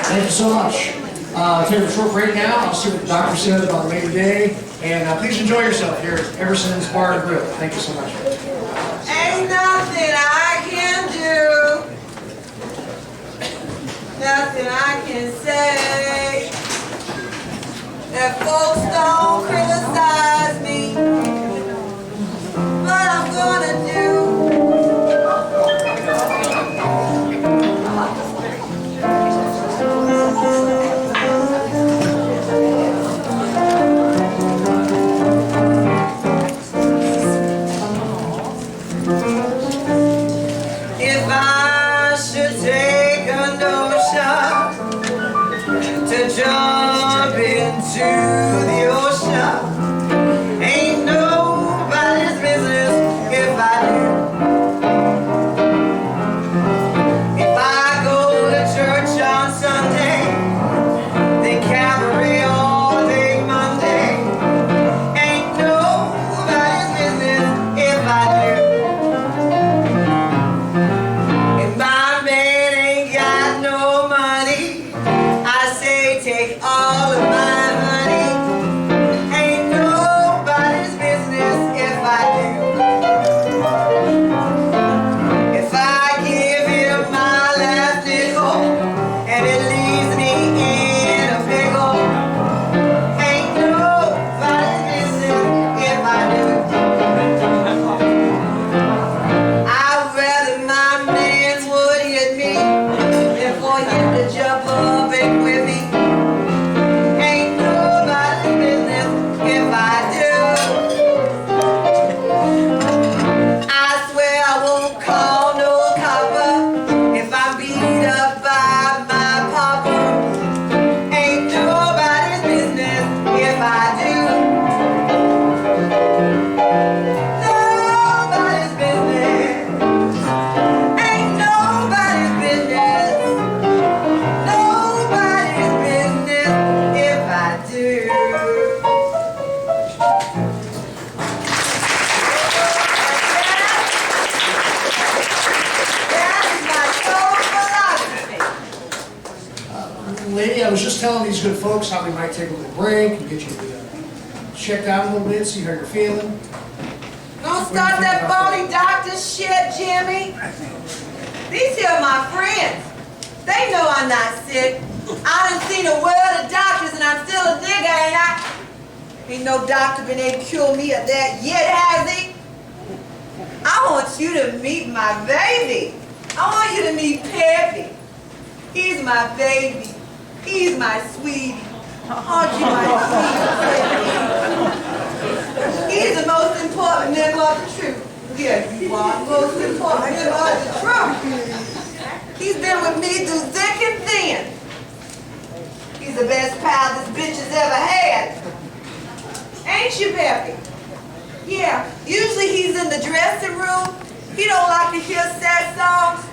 Thank you so much. Take a short break now. I'll see what the doctor said about Labor Day. And please enjoy yourself here at Emerson's Bar and Grill. Thank you so much. Ain't nothing I can do, nothing I can say, that folks don't criticize me, but I'm gonna do. If I should take a notion to jump into the ocean, ain't nobody's business if I do. If I go to church on Sunday, then Calvary all day Monday, ain't nobody's business if I do. If my man ain't got no money, I say take all of my money. Ain't nobody's business if I do. If I give him my last nickel and it leaves me in a pickle, ain't nobody's business if I do. I'd rather my man would hit me than for him to jump up and whip me. Ain't nobody's business if I do. I swear I won't call no copper if I'm beat up by my papa. Ain't nobody's business if I do. Nobody's business. Ain't nobody's business. Nobody's business if I do. That is my sole philosophy. Lady, I was just telling these good folks how we might take a little break and get you checked out a little bit, see how you're feeling. Don't start that phony doctor shit, Jimmy. These here are my friends. They know I'm not sick. I done seen a world of doctors and I'm still a nigga, ain't I? Ain't no doctor been able to cure me of that yet, has he? I want you to meet my baby. I want you to meet Peppy. He's my baby. He's my sweetie. Aren't you my sweetie? He's the most important member of the troop. Yes, you are the most important member of the troop. He's been with me through thick and thin. He's the best pal this bitch has ever had. Ain't you, Peppy? Yeah, usually he's in the dressing room. He don't like to hear sad songs.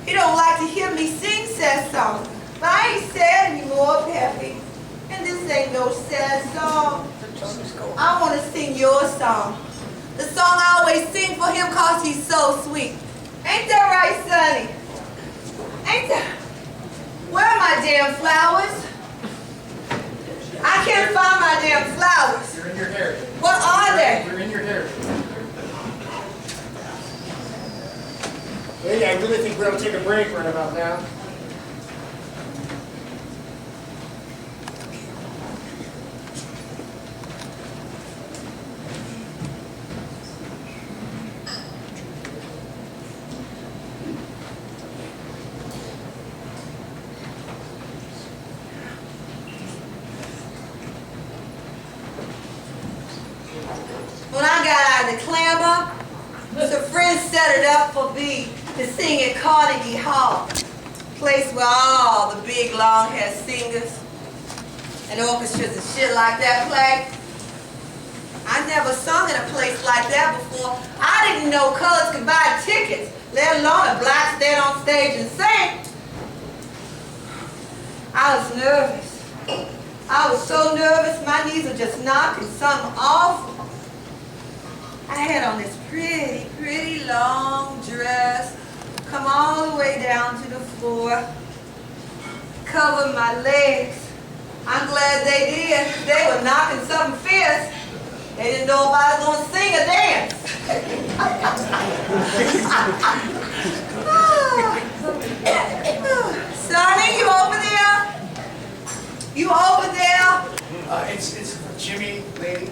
He don't like to hear me sing sad songs. But I ain't sad anymore, Peppy. And this ain't no sad song. I want to sing your song. The song I always sing for him cause he's so sweet. Ain't that right, Sonny? Ain't that? Where are my damn flowers? I can't find my damn flowers. They're in your hair. What are they? They're in your hair. Lady, I really think we're going to take a break right about now. When I got out of the clamor, some friends set it up for me to sing at Carnegie Hall, place where all the big long-haired singers and orchestras and shit like that play. I never sung in a place like that before. I didn't know colors could buy tickets, let alone a black stand on stage and sing. I was nervous. I was so nervous, my knees were just knocking something awful. I had on this pretty, pretty long dress, come all the way down to the floor, cover my legs. I'm glad they did. They were knocking something fierce. They didn't know if I was going to sing or dance. Sonny, you over there? You over there? It's Jimmy, lady.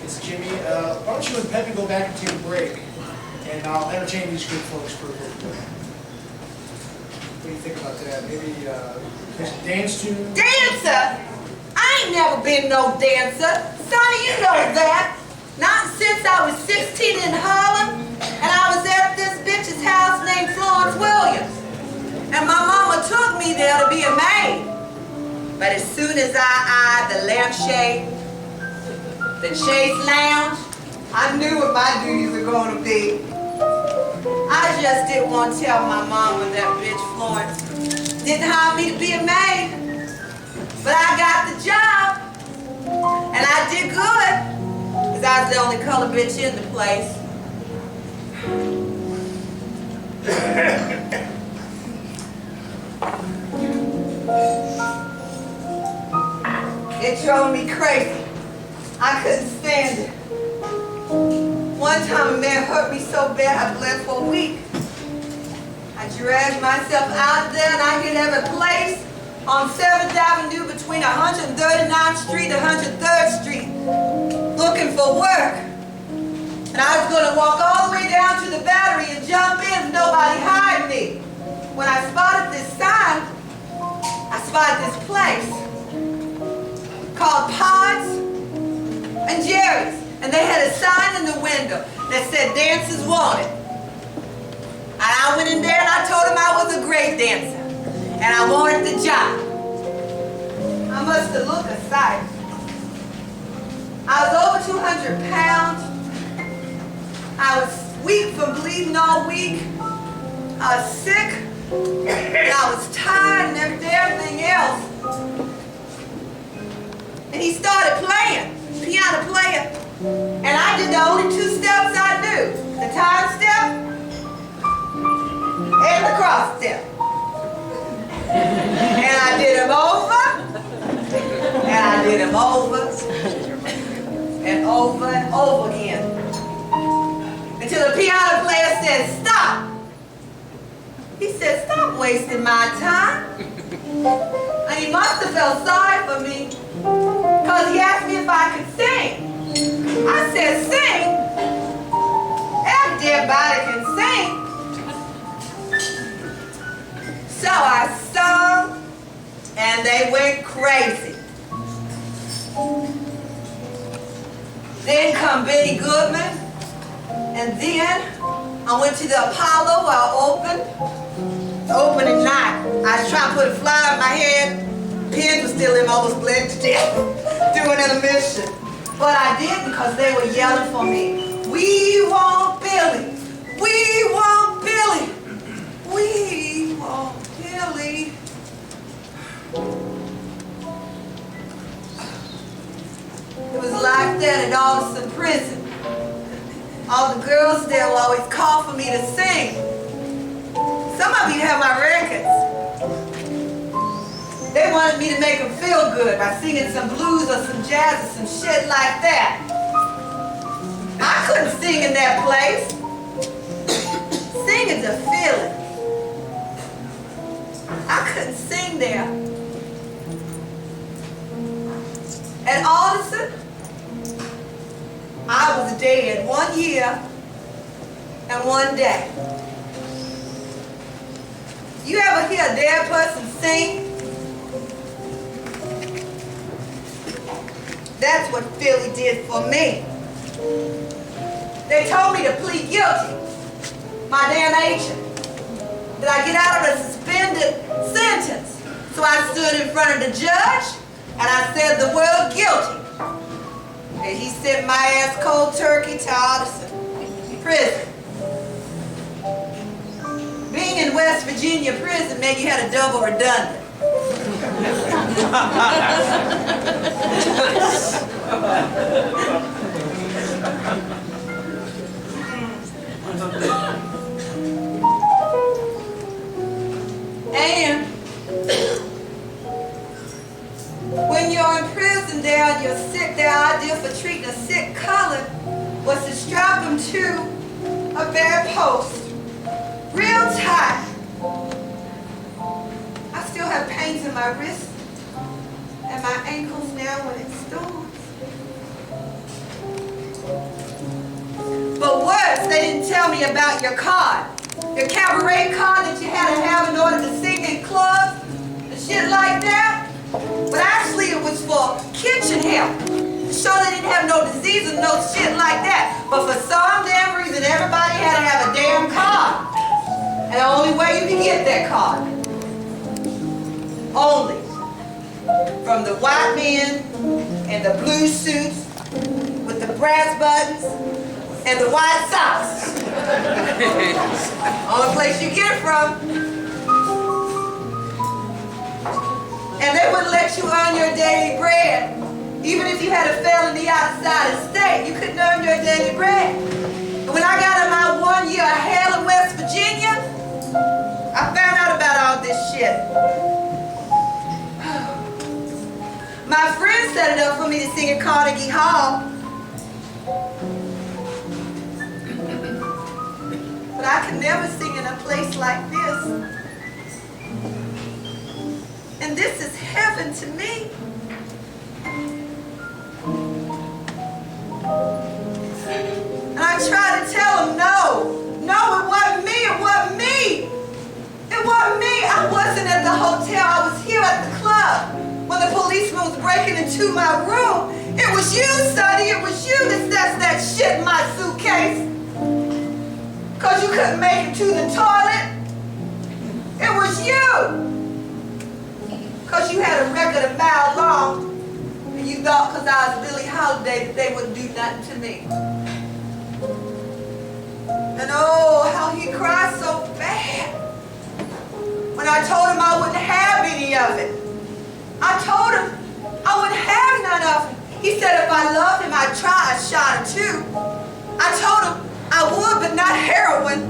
It's Jimmy. Why don't you and Peppy go back and take a break, and I'll entertain these good folks for a little bit. What do you think about that? Maybe there's a dance tune? Dancer? I ain't never been no dancer. Sonny, you know that. Not since I was 16 in Harlem, and I was at this bitch's house named Florence Williams. And my mama took me there to be a maid. But as soon as I eyed the lampshade, the Chase Lounge, I knew what my duties were going to be. I just didn't want to tell my mama that bitch Florence didn't hire me to be a maid. But I got the job, and I did good, because I was the only colored bitch in the place. It drove me crazy. I couldn't stand it. One time a man hurt me so bad I bled for a week. I dragged myself out of there and I hit every place on 7th Avenue between 139th Street and 103rd Street looking for work. And I was going to walk all the way down to the Battery and jump in and nobody hired me. When I spotted this sign, I spotted this place called Pods and Jerry's. And they had a sign in the window that said dancers wanted. And I went in there and I told them I was a great dancer. And I wanted the job. I must have looked a sight. I was over 200 pounds. I was weak from bleeding all week. I was sick. And I was tired and everything else. And he started playing, piano player. And I did the only 2 steps I knew. The time step and the cross step. And I did them over. And I did them over. And over and over again. Until the piano player said, stop. He said, stop wasting my time. And he must have felt sorry for me, because he asked me if I could sing. I said, sing? Everybody can sing. So I sung come Benny Goodman. And then I went to the Apollo where I opened. Opening night. I was trying to put a flower in my head. Pins was still in, almost bled to death doing intermission. But I didn't because they were yelling for me. We want Billy. We want Billy. We want Billy. It was like that at Alderson Prison. All the girls there will always call for me to sing. Some of you have my records. They wanted me to make them feel good by singing some blues or some jazz or some shit like that. I couldn't sing in that place. Singing's a feeling. I couldn't sing there. At Alderson, I was dead 1 year and 1 day. You ever hear a dead person sing? That's what Philly did for me. They told me to plead guilty, my damn agent, that I get out of a suspended sentence. So I stood in front of the judge and I said the word guilty. And he sent my ass cold turkey to Alderson prison. Being in West Virginia prison meant you had a double redundant. And when you're in prison there and you're sick, their idea for treating a sick colored was to strap them to a bedpost real tight. I still have pains in my wrists and my ankles now when it storms. But worse, they didn't tell me about your card. Your cabaret card that you had to have in order to sing in clubs and shit like that. But actually it was for kitchen help. To show they didn't have no disease and no shit like that. But for some damn reason, everybody had to have a damn card. And the only way you can get that card, only from the white men in the blue suits with the brass buttons and the white socks. Only place you get it from. And they wouldn't let you earn your daily bread. Even if you had a felony outside the state, you couldn't earn your daily bread. And when I got in my 1 year of hell in West Virginia, I found out about all this shit. My friend set it up for me to sing at Carnegie Hall. But I could never sing in a place like this. And this is heaven to me. And I tried to tell him, no, it wasn't me, it wasn't me. It wasn't me. I wasn't at the hotel. I was here at the club when the policeman was breaking into my room. It was you, Sonny. It was you that sets that shit in my suitcase. Because you couldn't make it to the toilet. It was you. Because you had a record a mile long. And you thought because I was Billie Holiday that they wouldn't do nothing to me. And oh, how he cried so bad. When I told him I wouldn't have any of it. I told him I wouldn't have none of it. He said if I loved him, I'd try a shot or two. I told him I would, but not heroin.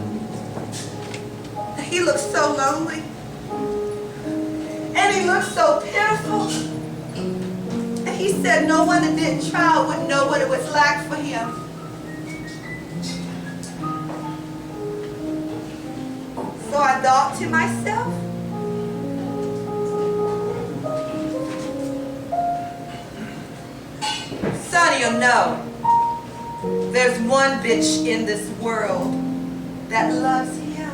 And he looked so lonely. And he looked so pitiful. And he said no one that didn't try wouldn't know what it was like for him. So I thought to myself, Sonny'll know there's one bitch in this world that loves him.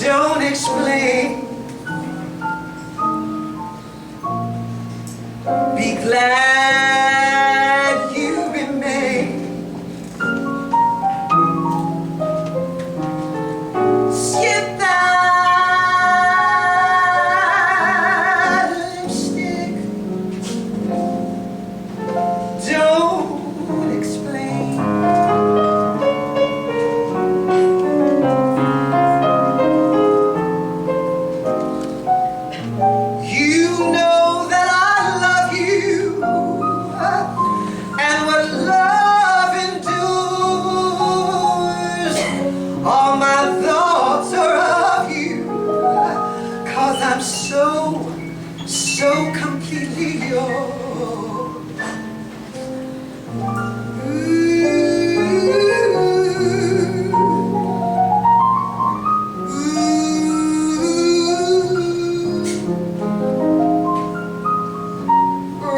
Don't explain. Be glad you remain. Skip that lipstick. Don't explain. You know that I love you, and what love endures. All my thoughts are of you, 'cause I'm so completely yours.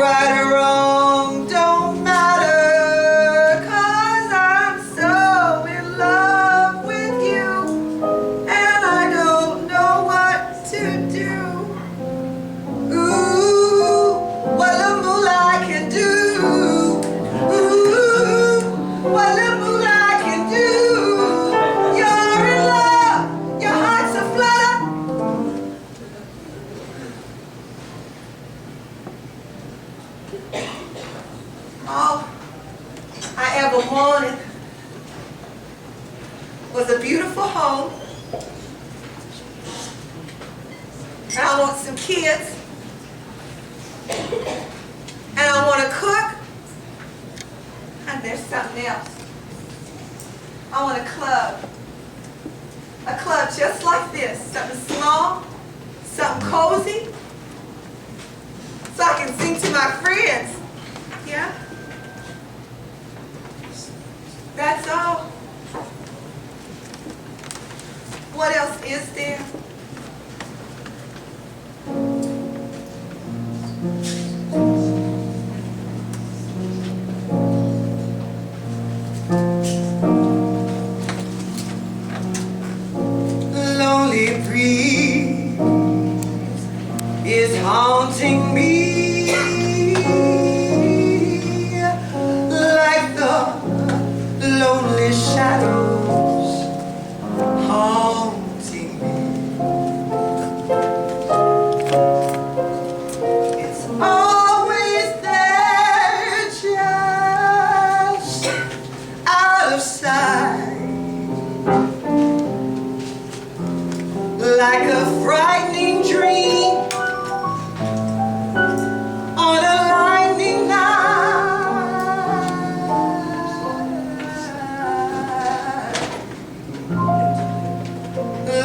Right or wrong don't matter, 'cause I'm so in love with you, and I don't know what to do. Ooh, what the moonlight can do. Ooh, what the moonlight can do. You're in love, your heart's a flutter. All I ever wanted was a beautiful home, and I want some kids, and I want to cook, and there's something else. I want a club just like this, something small, something cozy, so I can sing to my friends. Yeah? That's all. What else is there? Lonely breeze is haunting me. Lonely shadows haunting me. It's always there, just out of sight, like a frightening dream on a lightning night.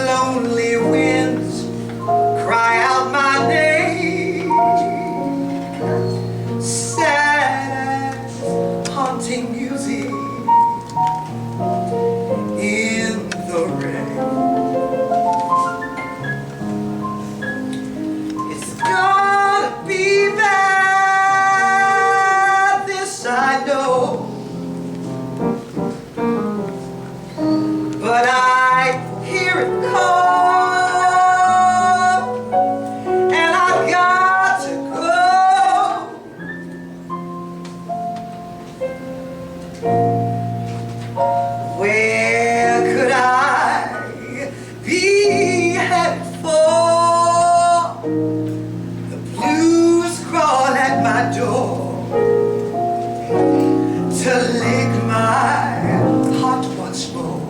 Lonely winds cry out my name, sad as haunting music in the rain. It's gonna be bad, this I know, but I hear it call, and I've got to go. Where could I be headed for? The blues crawl at my door to lick my heart once more.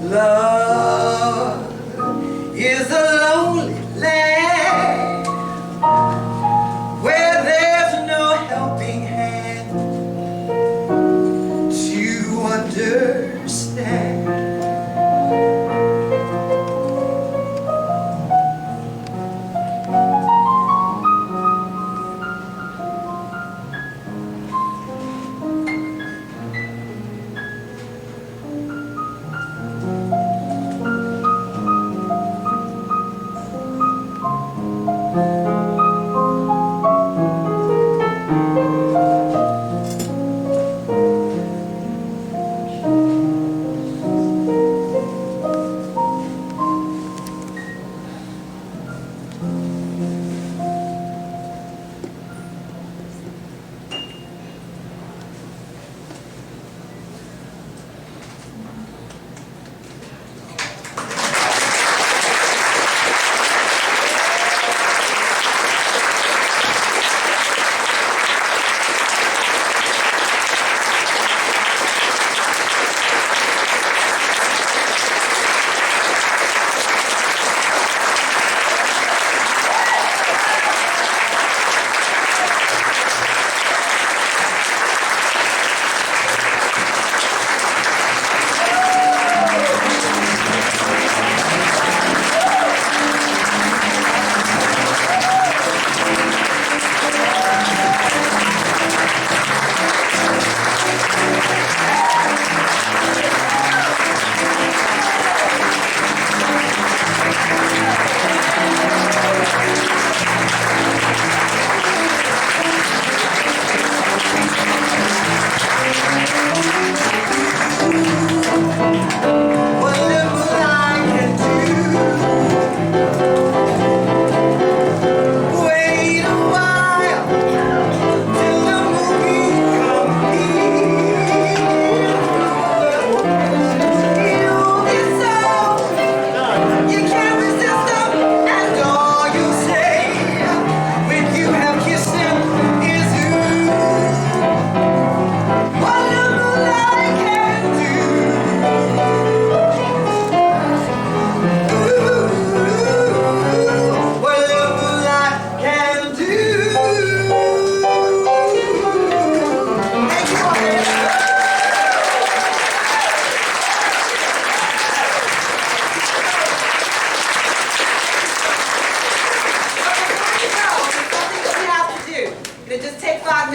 Love is a lonely land where there's no helping hand to understand.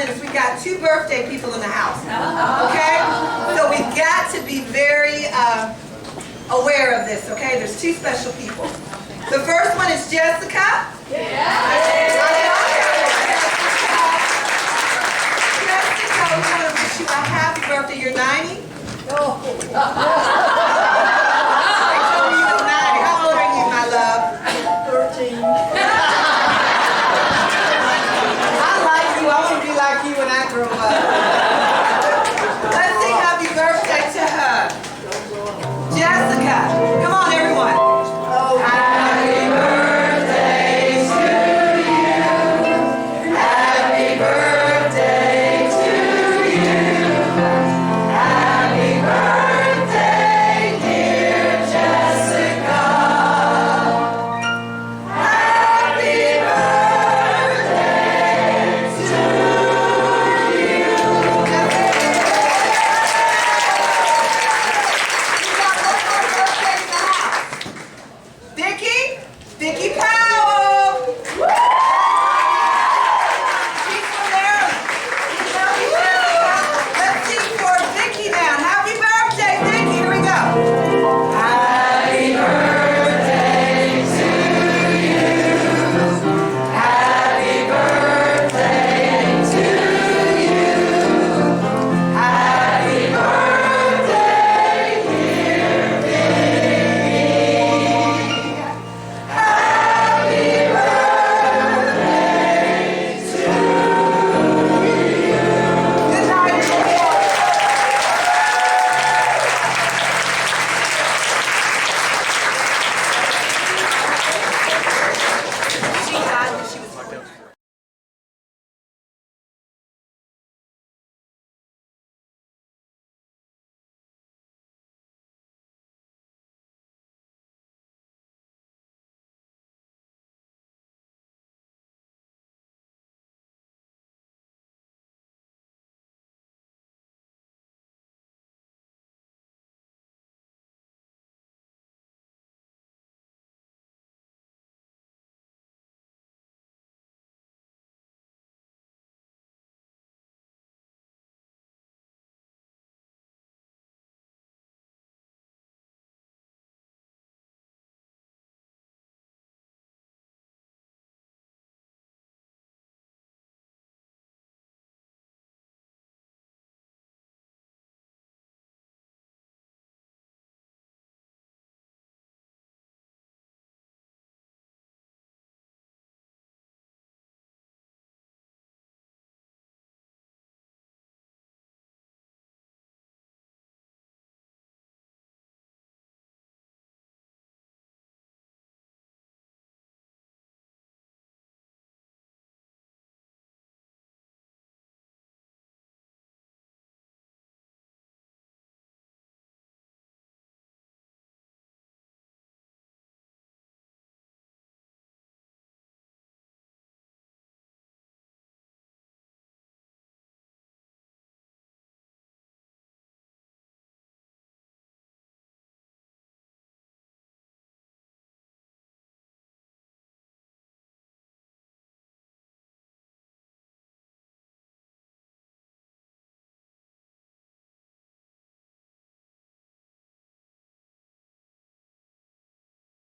minutes. We've got 2 birthday people in the house. Okay? So we've got to be very aware of this, okay? There's 2 special people. The first one is Jessica. Yeah.